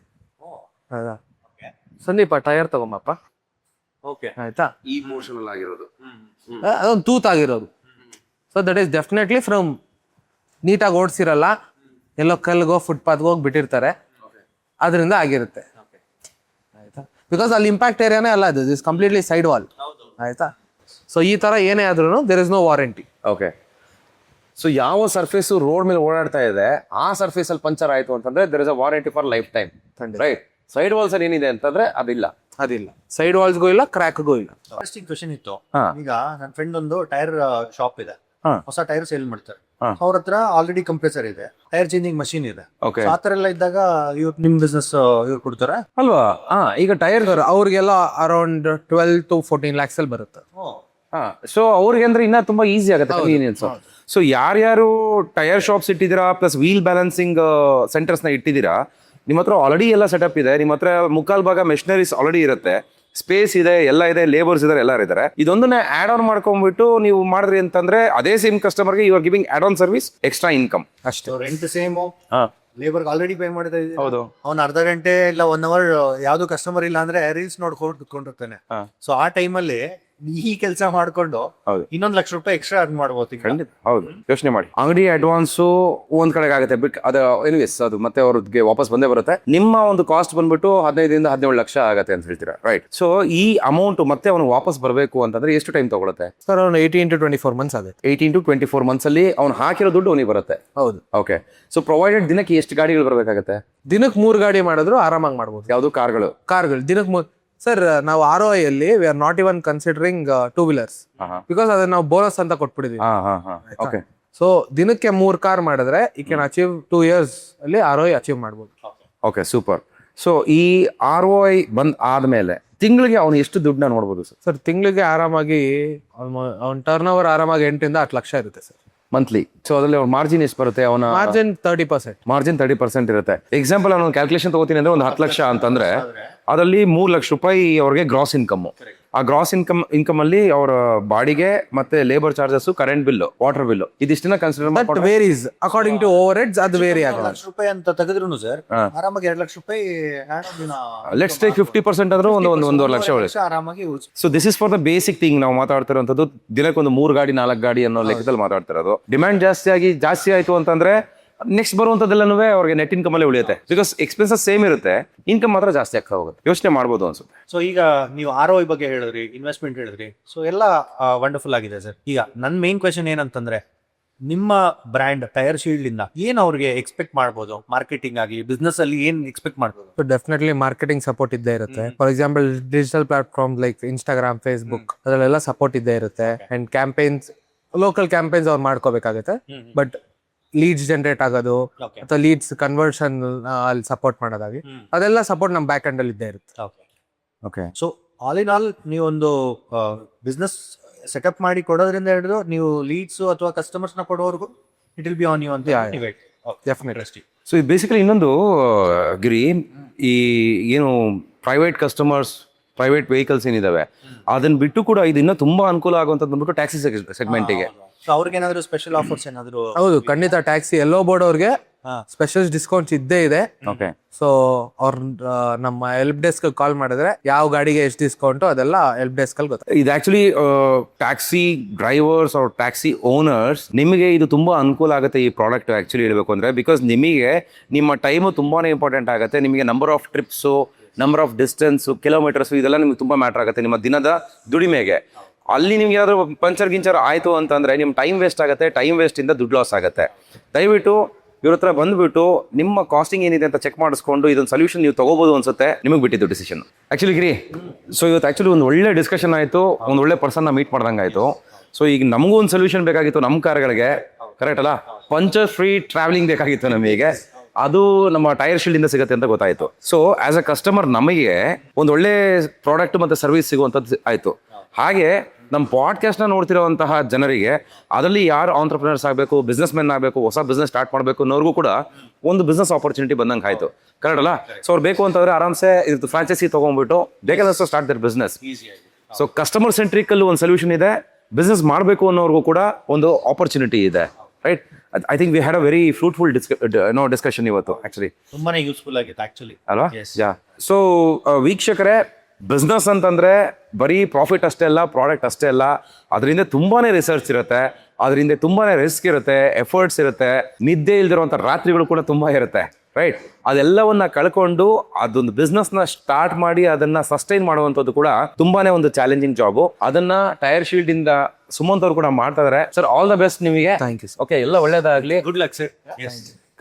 ಹೌದಾ ಸಂದೀಪ, ಟೈರ್ ತಗೊಂಬಪ್ಪ. ಓಕೆ, ಆಯ್ತಾ? ಇಮೋಷನಲ್ ಆಗಿರೋದು, ಅದೊಂದು ತೂತ್ ಆಗಿರೋದು. So that is definitely from ನೀಟಾಗಿ ಓಡಿಸಿರಲ್ಲ, ಎಲ್ಲೋ ಕಲ್ಗೋ ಫುಟ್ಪಾತ್ಗೆ ಹೋಗಿ ಬಿಟ್ಟಿರ್ತಾರೆ, ಅದರಿಂದ ಆಗಿರುತ್ತೆ. ಆಯ್ತಾ? ಬಿಕಾಸ್ ಅಲ್ಲಿ ಇಂಪ್ಯಾಕ್ಟ್ ಏರಿಯಾನೇ ಅಲ್ಲ, ಅದು ಇಸ್ ಕಂಪ್ಲೀಟ್ಲಿ ಸೈಡ್ ವಾಲ್. ಆಯ್ತಾ? ಸೊ ಈ ತರ ಏನೇ ಆದ್ರೂ there is no warranty. Okay, so ಯಾವ ಸರ್ಫೇಸ್ ರೋಡ್ ಮೇಲೆ ಓಡಾಡ್ತಾ ಇದೆ ಆ ಸರ್ಫೇಸ್ ಅಲ್ಲಿ ಪಂಚರ್ ಆಯ್ತು ಅಂತಂದ್ರೆ there is a warranty for lifetime, right? Side walls ಅಲ್ಲಿ ಏನಿದೆ ಅಂತಂದ್ರೆ ಅದಿಲ್ಲ, ಸೈಡ್ ವಾಲ್ಸ್ಗೂ ಇಲ್ಲ, ಕ್ರ್ಯಾಕ್ಗೂ ಇಲ್ಲ. ಇಂಟ್ರೆಸ್ಟಿಂಗ್ ಕ್ವಶನ್ ಇತ್ತು. ಈಗ ನನ್ನ ಫ್ರೆಂಡ್ ಒಂದು ಟೈರ್ ಶಾಪ್ ಇದೆ, ಹೊಸ ಟೈರ್ ಸೇಲ್ ಮಾಡ್ತಾರೆ. ಅವ್ರ ಹತ್ರ ಆಲ್ರೆಡಿ ಕಂಪ್ರೆಸರ್ ಇದೆ, ಟೈರ್ ಚೇಂಜಿಂಗ್ ಮಷೀನ್ ಇದೆ. ಆ ತರ ಎಲ್ಲ ಇದ್ದಾಗ ಇವ್ರು ನಿಮ್ ಬಿಸ್ನೆಸ್ ಇವ್ರು ಕೊಡ್ತಾರೆ ಅಲ್ವಾ? ಈಗ ಟೈರ್ ಅವ್ರಿಗೆಲ್ಲ ಅರೌಂಡ್ 12 to 14 lakhs ಅಲ್ಲಿ ಬರುತ್ತೆ. ಸೊ ಅವ್ರಿಗೆ ಅಂದ್ರೆ ಇನ್ನ ತುಂಬಾ ಈಸಿ ಆಗುತ್ತೆ ಕನ್ವೀನಿಯನ್ಸ್. ಸೊ ಯಾರ್ಯಾರು ಟೈರ್ ಶಾಪ್ಸ್ ಇಟ್ಟಿದ್ದೀರಾ ಪ್ಲಸ್ ವೀಲ್ ಬ್ಯಾಲೆನ್ಸಿಂಗ್ ಸೆಂಟರ್ಸ್ ನ ಇಟ್ಟಿದ್ದೀರಾ, ನಿಮ್ಮ ಹತ್ರ ಆಲ್ರೆಡಿ ಎಲ್ಲ ಸೆಟಪ್ ಇದೆ, ನಿಮ್ಮ ಹತ್ರ ಮುಕ್ಕಾಲ್ ಭಾಗ ಮೆಷಿನರೀಸ್ ಆಲ್ರೆಡಿ ಇರುತ್ತೆ, ಸ್ಪೇಸ್ ಇದೆ, ಎಲ್ಲ ಇದೆ, ಲೇಬರ್ಸ್ ಇದಾರೆ, ಎಲ್ಲರೂ ಇದಾರೆ. ಇದೊಂದನ್ನ ಆಡ್ ಆನ್ ಮಾಡ್ಕೊಂಡ್ಬಿಟ್ಟು ನೀವು ಮಾಡಿದ್ರಿ ಅಂತಂದ್ರೆ ಅದೇ ಸೇಮ್ ಕಸ್ಟಮರ್ಗೆ you are giving add on service, extra income ಅಷ್ಟೇ. Rent same, labour already pay ಮಾಡ್ತಾ ಇದ್ದೀವಿ. ಹೌದು, ಅವ್ನು ಅರ್ಧ ಗಂಟೆ ಇಲ್ಲ 1 hour ಯಾವ್ದು ಕಸ್ಟಮರ್ ಇಲ್ಲ ಅಂದ್ರೆ ರೀಲ್ಸ್ ನೋಡ್ಕೊಂಡು ಕುತ್ಕೊಂಡಿರ್ತಾನೆ. ಸೊ ಆ ಟೈಮಲ್ಲಿ ಈ ಕೆಲಸ ಮಾಡ್ಕೊಂಡು ಇನ್ನೊಂದು ಲಕ್ಷ ರೂಪಾಯಿ ಎಕ್ಸ್ಟ್ರಾ ಅರ್ನ್ ಮಾಡ್ಬೋದು. ಖಂಡಿತ, ಹೌದು. ಯೋಚನೆ ಮಾಡಿ, ಅಂಗಡಿ ಅಡ್ವಾನ್ಸು ಒಂದ್ ಕಡೆಗೆ ಆಗುತ್ತೆ, ಬಿಟ್ ಅದು ಎನಿವೇಸ್ ಅದು ಮತ್ತೆ ಅವ್ರಿಗೆ ವಾಪಸ್ ಬಂದೇ ಬರುತ್ತೆ. ನಿಮ್ಮ ಒಂದು ಕಾಸ್ಟ್ ಬಂದ್ಬಿಟ್ಟು 15 to 17 ಲಕ್ಷ ಆಗತ್ತೆ ಅಂತ ಹೇಳ್ತೀರಾ, ರೈಟ್? ಸೊ ಈ ಅಮೌಂಟ್ ಮತ್ತೆ ಅವನು ವಾಪಸ್ ಬರಬೇಕು ಅಂತಂದ್ರೆ ಎಷ್ಟು ಟೈಮ್ ತಗೊಳುತ್ತೆ ಸರ್? ಒಂದು 18 to 24 months ಆಗುತ್ತೆ. 18 to 24 months ಅಲ್ಲಿ ಅವ್ನು ಹಾಕಿರೋ ದುಡ್ಡು ಅವನಿಗೆ ಬರುತ್ತೆ. ಹೌದು. ಓಕೆ, ಸೊ ಪ್ರೊವೈಡೆಡ್ ದಿನಕ್ಕೆ ಎಷ್ಟು ಗಾಡಿಗಳು ಬರಬೇಕಾಗತ್ತೆ? ದಿನಕ್ಕೆ 3 ಗಾಡಿ ಮಾಡಿದ್ರು ಆರಾಮಾಗಿ ಮಾಡ್ಬೋದು. ಯಾವುದು? ಕಾರ್ಗಳು ದಿನಕ್ಕೆ 3. ಸರ್ ನಾವು ROI ಅಲ್ಲಿ we are not even considering 2 wheelers, because ಅದನ್ನ ನಾವು ಬೋನಸ್ ಅಂತ ಕೊಟ್ಬಿಟ್ಟಿದೀವಿ. ಸೊ ದಿನಕ್ಕೆ 3 ಕಾರ್ ಮಾಡಿದ್ರೆ ಯು ಕ್ಯಾನ್ ಅಚೀವ್ 2 years ಅಲ್ಲಿ ROI ಅಚೀವ್ ಮಾಡ್ಬೋದು. Okay, super. ಸೊ ಈ ROI ಬಂದ್ ಆದ್ಮೇಲೆ ತಿಂಗಳಿಗೆ ಅವ್ನು ಎಷ್ಟು ದುಡ್ಡನ್ನ ನೋಡ್ಬೋದು ಸರ್? ಸರ್ ತಿಂಗಳಿಗೆ ಆರಾಮಾಗಿ ಅವ್ನ ಟರ್ನ್ ಓವರ್ ಆರಾಮಾಗಿ 8 ಇಂದ 10 ಲಕ್ಷ ಇರುತ್ತೆ ಸರ್, ಮಂತ್ಲಿ. ಸೊ ಅದ್ರಲ್ಲಿ ಅವ್ನ ಮಾರ್ಜಿನ್ ಎಷ್ಟು ಬರುತ್ತೆ? ಅವನ ಮಾರ್ಜಿನ್ 30%. ಮಾರ್ಜಿನ್ 30% ಇರುತ್ತೆ. ಎಕ್ಸಾಂಪಲ್ ನಾನು ಕ್ಯಾಲ್ಕುಲೇಷನ್ ತಗೋತೀನಿ ಅಂದ್ರೆ ಒಂದು 10 ಲಕ್ಷ ಅಂತಂದ್ರೆ ಅದರಲ್ಲಿ 3 ಲಕ್ಷ ರೂಪಾಯಿ ಅವ್ರಿಗೆ ಗ್ರಾಸ್ ಇನ್ಕಮ್. ಆ ಗ್ರಾಸ್ ಇನ್ಕಮ್ ಅಲ್ಲಿ ಅವರ ಬಾಡಿಗೆ ಮತ್ತೆ labour charges, current bill, water bill ಇದಿಷ್ಟನ್ನ consider that varies according to overheads, ಅದು ವೇರಿ ಆಗುತ್ತೆ. ₹1,00,000 ಅಂತ ತೆಗೆದ್ರು ಸರ್ ಆರಾಮಾಗಿ ₹2,00,000 ಲೆಟ್ಸ್ ಟೇಕ್ 50% ಅಂದ್ರೆ ಒಂದೂವರೆ ಲಕ್ಷ ಒಳಗೆ. ಆರಾಮಾಗಿ use. So this is for the basic thing. ನಾವು ಮಾತಾಡ್ತಿರೋಂಥದ್ದು ದಿನಕ್ಕೊಂದು 3 ಗಾಡಿ 4 ಗಾಡಿ ಅನ್ನೋ ಲೆಕ್ಕದಲ್ಲಿ ಮಾತಾಡ್ತಿರೋದು. ಡಿಮ್ಯಾಂಡ್ ಜಾಸ್ತಿ ಆಯ್ತು ಅಂತಂದ್ರೆ ನೆಕ್ಸ್ಟ್ ಬರುವಂತದ್ದೆಲ್ಲನೂ ಅವ್ರಿಗೆ ನೆಟ್ ಇನ್ಕಮ್ ಅಲ್ಲೇ ಉಳಿಯುತ್ತೆ. ಬಿಕಾಸ್ ಎಕ್ಸ್ಪೆನ್ಸಸ್ ಸೇಮ್ ಇರುತ್ತೆ, ಇನ್ಕಮ್ ಮಾತ್ರ ಜಾಸ್ತಿ ಆಗ್ತಾ ಹೋಗುತ್ತೆ. ಯೋಚನೆ ಮಾಡ್ಬೋದು ಅನ್ಸುತ್ತೆ. ಸೊ ಈಗ ನೀವು ROI ಬಗ್ಗೆ ಹೇಳಿದ್ರಿ, ಇನ್ವೆಸ್ಟ್ಮೆಂಟ್ ಹೇಳಿದ್ರಿ, ಸೊ ಎಲ್ಲ ವಂಡರ್ಫುಲ್ ಆಗಿದೆ ಸರ್. ಈಗ ನನ್ನ ಮೇನ್ ಕ್ವೆಶನ್ ಏನಂತಂದ್ರೆ, ನಿಮ್ಮ ಬ್ರ್ಯಾಂಡ್ ಟೈರ್ ಶೀಲ್ಡ್ ಇಂದ ಏನ್ ಅವ್ರಿಗೆ ಎಕ್ಸ್ಪೆಕ್ಟ್ ಮಾಡ್ಬೋದು? ಮಾರ್ಕೆಟಿಂಗ್ ಆಗಿ ಬಿಸ್ನೆಸ್ ಅಲ್ಲಿ ಏನ್ ಎಕ್ಸ್ಪೆಕ್ಟ್ ಮಾಡ್ಬೋದು? ಸೊ ಡೆಫಿನೆಟ್ಲಿ ಮಾರ್ಕೆಟಿಂಗ್ ಸಪೋರ್ಟ್ ಇದ್ದೇ ಇರುತ್ತೆ. For example digital platform like Instagram, Facebook ಅದರಲ್ಲೆಲ್ಲ ಸಪೋರ್ಟ್ ಇದ್ದೇ ಇರುತ್ತೆ. ಅಂಡ್ ಕ್ಯಾಂಪೇನ್ಸ್, ಲೋಕಲ್ ಕ್ಯಾಂಪೇನ್ಸ್ ಅವ್ರು ಮಾಡ್ಕೋಬೇಕಾಗುತ್ತೆ. ಬಟ್ ಲೀಡ್ಸ್ ಜನರೇಟ್ ಆಗೋದು ಅಥವಾ ಲೀಡ್ಸ್ ಕನ್ವರ್ಷನ್ ಅಲ್ಲಿ ಸಪೋರ್ಟ್ ಮಾಡೋದಾಗಿ ಅದೆಲ್ಲ ಸಪೋರ್ಟ್ ನಮ್ಮ ಬ್ಯಾಕ್ ಎಂಡ್ ಅಲ್ಲಿ ಇದ್ದೇ ಇರುತ್ತೆ. Okay. So all in all ನೀವೊಂದು ಬಿಸ್ನೆಸ್ ಸೆಟಪ್ ಮಾಡಿ ಕೊಡೋದ್ರಿಂದ ಹಿಡಿದು ನೀವು ಲೀಡ್ಸ್ ಅಥವಾ ಕಸ್ಟಮರ್ಸ್ ನ ಕೊಡೋವರೆಗೂ it will be on you ಅಂತ. ಡೆಫಿನೆಟ್ಲಿ. ಸೊ ಇದು ಬೇಸಿಕಲಿ ಇನ್ನೊಂದು ಗಿರಿ, ಈ ಏನು ಪ್ರೈವೇಟ್ ಕಸ್ಟಮರ್ಸ್, ಪ್ರೈವೇಟ್ ವೆಹಿಕಲ್ಸ್ ಏನಿದಾವೆ ಅದನ್ನ ಬಿಟ್ಟು ಕೂಡ ಇದು ಇನ್ನೂ ತುಂಬಾ ಅನುಕೂಲ ಆಗುವಂತದ್ದು ಬಂದ್ಬಿಟ್ಟು ಟ್ಯಾಕ್ಸಿ ಸೆಗ್ಮೆಂಟಿಗೆ. ಅವ್ರಿಗೆ ಏನಾದ್ರು ಸ್ಪೆಷಲ್ ಆಫರ್ಸ್ ಏನಾದ್ರು? ಹೌದು, ಖಂಡಿತ. ಟ್ಯಾಕ್ಸಿ ಎಲ್ಲೋ ಬೋರ್ಡ್ ಅವ್ರಿಗೆ ಸ್ಪೆಷಲ್ ಡಿಸ್ಕೌಂಟ್ಸ್ ಇದ್ದೇ ಇದೆ. ಓಕೆ. ಸೊ ಅವ್ರ ನಮ್ಮ ಹೆಲ್ಪ್ ಡೆಸ್ಕ್ ಕಾಲ್ ಮಾಡಿದ್ರೆ ಯಾವ ಗಾಡಿಗೆ ಎಷ್ಟು ಡಿಸ್ಕೌಂಟ್ ಅದೆಲ್ಲ ಹೆಲ್ಪ್ ಡೆಸ್ಕ್ ಅಲ್ಲಿ ಗೊತ್ತಾಗುತ್ತೆ. ಇದು ಆಕ್ಚುಲಿ ಟ್ಯಾಕ್ಸಿ ಡ್ರೈವರ್ಸ್ ಅವ್ರ ಟ್ಯಾಕ್ಸಿ ಓನರ್ಸ್ ನಿಮಗೆ ಇದು ತುಂಬಾ ಅನುಕೂಲ ಆಗುತ್ತೆ ಈ ಪ್ರಾಡಕ್ಟ್ ಆಕ್ಚುಲಿ ಹೇಳ್ಬೇಕು ಅಂದ್ರೆ. ಬಿಕಾಸ್ ನಿಮಗೆ ನಿಮ್ಮ ಟೈಮು ತುಂಬಾನೇ ಇಂಪಾರ್ಟೆಂಟ್ ಆಗುತ್ತೆ. ನಿಮಗೆ number of trips, number of distance, kilometres ಇದೆಲ್ಲ ನಿಮ್ಗೆ ತುಂಬಾ ಮ್ಯಾಟರ್ ಆಗುತ್ತೆ ನಿಮ್ಮ ದಿನದ ದುಡಿಮೆಗೆ. ಅಲ್ಲಿ ನಿಮ್ಗೆ ಏನಾದ್ರು ಪಂಚರ್ ಆಯ್ತು ಅಂತಂದ್ರೆ ನಿಮ್ಮ ಟೈಮ್ ವೇಸ್ಟ್ ಆಗುತ್ತೆ. ಟೈಮ್ ವೇಸ್ಟ್ ಇಂದ ದುಡ್ಡು ಲಾಸ್ ಆಗುತ್ತೆ. ದಯವಿಟ್ಟು ಇವ್ರ ಹತ್ರ ಬಂದ್ಬಿಟ್ಟು ನಿಮ್ಮ ಕಾಸ್ಟಿಂಗ್ ಏನಿದೆ ಅಂತ ಚೆಕ್ ಮಾಡಿಸ್ಕೊಂಡು ಇದೊಂದು ಸೊಲ್ಯೂಷನ್ ನೀವು ತಗೋಬಹುದು ಅನ್ಸುತ್ತೆ. ನಿಮಗೆ ಬಿಟ್ಟಿದ್ದು ಡಿಸಿಷನ್ ಆಕ್ಚುಲಿ ಗಿರಿ. ಸೊ ಇವತ್ತು ಆಕ್ಚುಲಿ ಒಂದು ಒಳ್ಳೆ ಡಿಸ್ಕಷನ್ ಆಯಿತು, ಒಂದು ಒಳ್ಳೆ ಪರ್ಸನ್ನ ಮೀಟ್ ಮಾಡ್ದಂಗೆ ಆಯಿತು. ಸೊ ಈಗ ನಮಗೂ ಒಂದು ಸೊಲ್ಯೂಷನ್ ಬೇಕಾಗಿತ್ತು ನಮ್ಮ ಕಾರ್ಗಳಿಗೆ, ಕರೆಕ್ಟ್ ಅಲ್ಲ? ಪಂಚರ್ ಫ್ರೀ ಟ್ರಾವೆಲಿಂಗ್ ಬೇಕಾಗಿತ್ತು ನಮಗೆ. ಅದು ನಮ್ಮ ಟೈರ್ ಶೀಲ್ಡ್ ಇಂದ ಸಿಗುತ್ತೆ ಅಂತ ಗೊತ್ತಾಯ್ತು. ಸೊ ಆಸ್ ಅ ಕಸ್ಟಮರ್ ನಮಗೆ ಒಂದು ಒಳ್ಳೆ ಪ್ರಾಡಕ್ಟ್ ಮತ್ತೆ ಸರ್ವಿಸ್ ಸಿಗುವಂಥದ್ದು ಆಯ್ತು. ಹಾಗೆ ನಮ್ಮ ಪಾಡ್ಕಾಸ್ಟ್ನ ನೋಡ್ತಿರೋಂತಹ ಜನರಿಗೆ ಅದರಲ್ಲಿ ಯಾರು ಆಂಟ್ರಪ್ರಿನರ್ಸ್ ಆಗಬೇಕು, ಬಿಸ್ನೆಸ್ ಮೆನ್ ಆಗಬೇಕು, ಹೊಸ ಬಿಸ್ನೆಸ್ ಸ್ಟಾರ್ಟ್ ಮಾಡಬೇಕು ಅನ್ನೋರ್ಗೂ ಕೂಡ ಒಂದು ಬಿಸ್ನೆಸ್ ಆಪರ್ಚುನಿಟಿ ಬಂದಂಗೆ ಆಯ್ತು, ಕರೆಕ್ಟ್ ಅಲ್ಲ? ಸೊ ಅವ್ರು ಬೇಕು ಅಂತಂದ್ರೆ ಆರಾಮ್ಸೆ ಇದು ಫ್ರಾಂಚೈಸಿ ತೊಗೊಂಡ್ಬಿಟ್ಟು ಬೇಕಾದಷ್ಟು start their business. So customer centric ಅಲ್ಲಿ ಒಂದು ಸೊಲ್ಯೂಷನ್ ಇದೆ. ಬಿಸ್ನೆಸ್ ಮಾಡಬೇಕು ಅನ್ನೋರ್ಗೂ ಕೂಡ ಒಂದು ಆಪರ್ಚುನಿಟಿ ಇದೆ, right? I think we had a very fruitful discussion ಇವತ್ತು ಆಕ್ಚುಲಿ. ತುಂಬಾನೇ ಯೂಸ್ಫುಲ್ ಆಗಿತ್ತು ಆಕ್ಚುಲಿ, ಅಲ್ವಾ? ಸೊ ವೀಕ್ಷಕರೇ, ಬಿಸ್ನೆಸ್ ಅಂತಂದ್ರೆ ಬರೀ ಪ್ರಾಫಿಟ್ ಅಷ್ಟೇ ಅಲ್ಲ, ಪ್ರಾಡಕ್ಟ್ ಅಷ್ಟೇ ಅಲ್ಲ, ಅದರಿಂದ ತುಂಬಾನೇ ರಿಸರ್ಚ್ ಇರುತ್ತೆ, ಅದರಿಂದ ತುಂಬಾನೇ ರಿಸ್ಕ್ ಇರುತ್ತೆ, ಎಫರ್ಟ್ಸ್ ಇರುತ್ತೆ, ನಿದ್ದೆ ಇಲ್ದಿರುವಂಥ ರಾತ್ರಿಗಳು ಕೂಡ ತುಂಬಾ ಇರುತ್ತೆ, ರೈಟ್? ಅದೆಲ್ಲವನ್ನ ಕಳ್ಕೊಂಡು ಅದೊಂದು ಬಿಸ್ನೆಸ್ನ ಸ್ಟಾರ್ಟ್ ಮಾಡಿ ಅದನ್ನ ಸಸ್ಟೈನ್ ಮಾಡುವಂಥದ್ದು ಕೂಡ ತುಂಬಾನೇ ಒಂದು ಚಾಲೆಂಜಿಂಗ್ ಜಾಬು. ಅದನ್ನ ಟೈರ್ ಶೀಲ್ಡ್ ಇಂದ ಸುಮಂತ್ ಅವರು ಕೂಡ ಮಾಡ್ತಾ ಇದಾರೆ. ಸರ್, ಆಲ್ ದ ಬೆಸ್ಟ್ ನಿಮಗೆ. Thank you. ಓಕೆ, ಎಲ್ಲ ಒಳ್ಳೇದಾಗ್ಲಿ. Good luck sir.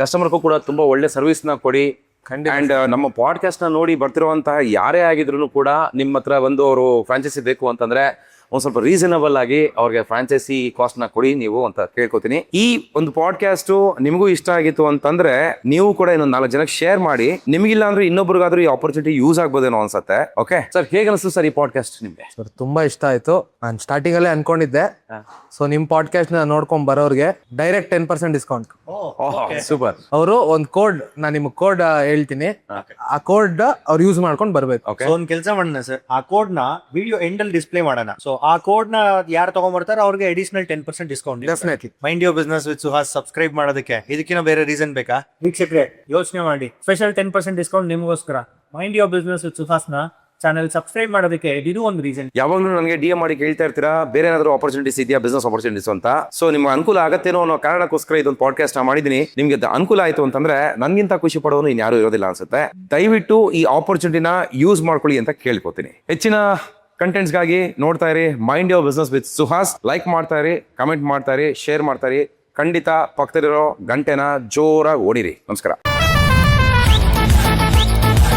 ಕಸ್ಟಮರ್ಗೂ ಕೂಡ ತುಂಬಾ ಒಳ್ಳೆ ಸರ್ವಿಸ್ನ ಕೊಡಿ. ಅಂಡ್ ನಮ್ಮ ಪಾಡ್ಕಾಸ್ಟ್ ನ ನೋಡಿ ಬರ್ತಿರುವಂತಹ ಯಾರೇ ಆಗಿದ್ರು ಕೂಡ ನಿಮ್ಮ ಹತ್ರ ಒಂದು ಅವರು ಫ್ರಾಂಚೈಸಿ ಬೇಕು ಅಂತಂದ್ರೆ ಒಂದು ಸ್ವಲ್ಪ ರೀಸನಬಲ್ ಆಗಿ ಅವ್ರಿಗೆ ಫ್ರಾಂಚೈಸಿ ಕಾಸ್ಟ್ ನ ಕೊಡಿ ನೀವು ಅಂತ ಕೇಳ್ಕೊತೀನಿ. ಈ ಒಂದು ಪಾಡ್ಕಾಸ್ಟ್ ನಿಮಗೂ ಇಷ್ಟ ಆಗಿತ್ತು ಅಂತಂದ್ರೆ ನೀವು ಕೂಡ ಇನ್ನೊಂದು 4 ಜನಕ್ಕೆ ಶೇರ್ ಮಾಡಿ. ನಿಮಗಿಲ್ಲ ಅಂದ್ರೆ ಇನ್ನೊಬ್ರಿಗಾದ್ರೂ ಈ ಆಪರ್ಚುನಿಟಿ ಯೂಸ್ ಆಗ್ಬೋದೇನೋ ಅನ್ಸುತ್ತೆ. ಓಕೆ ಸರ್, ಹೇಗೆ ಅನಿಸ್ತು ಸರ್ ಈ ಪಾಡ್ಕಾಸ್ಟ್ ನಿಮ್ಗೆ? ಸರ್, ತುಂಬಾ ಇಷ್ಟ ಆಯ್ತು. ನಾನು ಸ್ಟಾರ್ಟಿಂಗ್ ಅಲ್ಲೇ ಅನ್ಕೊಂಡಿದ್ದೆ. ಸೊ ನಿಮ್ ಪಾಡ್ಕಾಸ್ಟ್ ನ ನೋಡ್ಕೊಂಡ್ ಬರೋರ್ಗೆ ಡೈರೆಕ್ಟ್ 10% ಡಿಸ್ಕೌಂಟ್. ಸೂಪರ್. ಅವರು ಒಂದು ಕೋಡ್, ನಾನು ನಿಮ್ಗೆ ಕೋಡ್ ಹೇಳ್ತೀನಿ, ಆ ಕೋಡ್ ಅವ್ರು ಯೂಸ್ ಮಾಡ್ಕೊಂಡು ಬರ್ಬೇಕು. ಸೊ ಒಂದ್ ಕೆಲಸ ಮಾಡೋಣ ಸರ್, ಆ ಕೋಡ್ ನ ವಿಡಿಯೋ ಎಂಡ್ ಅಲ್ಲಿ ಡಿಸ್ಪ್ಲೇ ಮಾಡೋಣ. ಸೊ ಆ ಕೋಡ್ ನ ಯಾರು ತಗೊಂಡ್ಬರ್ತಾರೆ ಅವ್ರಿಗೆ additional 10% discount. Definitely. Mind your business with Suhas subscribe ಮಾಡೋದಕ್ಕೆ ಇದಕ್ಕಿಂತ ಬೇರೆ ರೀಸನ್ ಬೇಕಾ? ವೀಕ್ಷಕರೇ, ಯೋಚನೆ ಮಾಡಿ. ಸ್ಪೆಷಲ್ 10% ಡಿಸ್ಕೌಂಟ್ ನಿಮಗೋಸ್ಕರ. Mind your business with Suhas ನ ಚಾನಲ್ ಸಬ್ಸ್ಕ್ರೈಬ್ ಮಾಡೋದಕ್ಕೆ ಇದು ಒಂದು ರೀಸನ್. ಯಾವಾಗಲೂ ನನಗೆ DM ಮಾಡಿ ಕೇಳ್ತಾ ಇರ್ತೀರಾ ಬೇರೆ ಏನಾದರೂ ಆಪರ್ಚುನಿಟೀಸ್ ಇದೆಯಾ, ಬಿಸ್ನೆಸ್ ಆಪರ್ಚುನಿಟೀಸ್ ಅಂತ. ಸೊ ನಿಮ್ಗೆ ಅನುಕೂಲ ಆಗತ್ತೇನೋ ಅನ್ನೋ ಕಾರಣಕ್ಕೋಸ್ಕರ ಇದೊಂದು ಪಾಡ್ಕಾಸ್ಟ್ ಮಾಡಿದೀನಿ. ನಿಮ್ಗೆ ಅನುಕೂಲ ಆಯ್ತು ಅಂತಂದ್ರೆ ನನ್ಗಿಂತ ಖುಷಿ ಪಡೋನು ಇನ್ಯಾರು ಇರೋದಿಲ್ಲ ಅನ್ಸುತ್ತೆ. ದಯವಿಟ್ಟು ಈ ಆಪರ್ಚುನಿಟಿನ ಯೂಸ್ ಮಾಡ್ಕೊಳ್ಳಿ ಅಂತ ಕೇಳ್ಕೊತೀನಿ. ಹೆಚ್ಚಿನ ಕಂಟೆಂಟ್ಸ್ಗಾಗಿ ನೋಡ್ತಾ ಇರಿ mind your business with Suhas. Like ಮಾಡ್ತಾ ಇರಿ, ಕಮೆಂಟ್ ಮಾಡ್ತಾ ಇರಿ, ಶೇರ್ ಮಾಡ್ತಾ ಇರಿ. ಖಂಡಿತ ಪಕ್ಕದಲ್ಲಿರೋ ಗಂಟೆನ ಜೋರಾಗಿ ಓಡಿರಿ. ನಮಸ್ಕಾರ.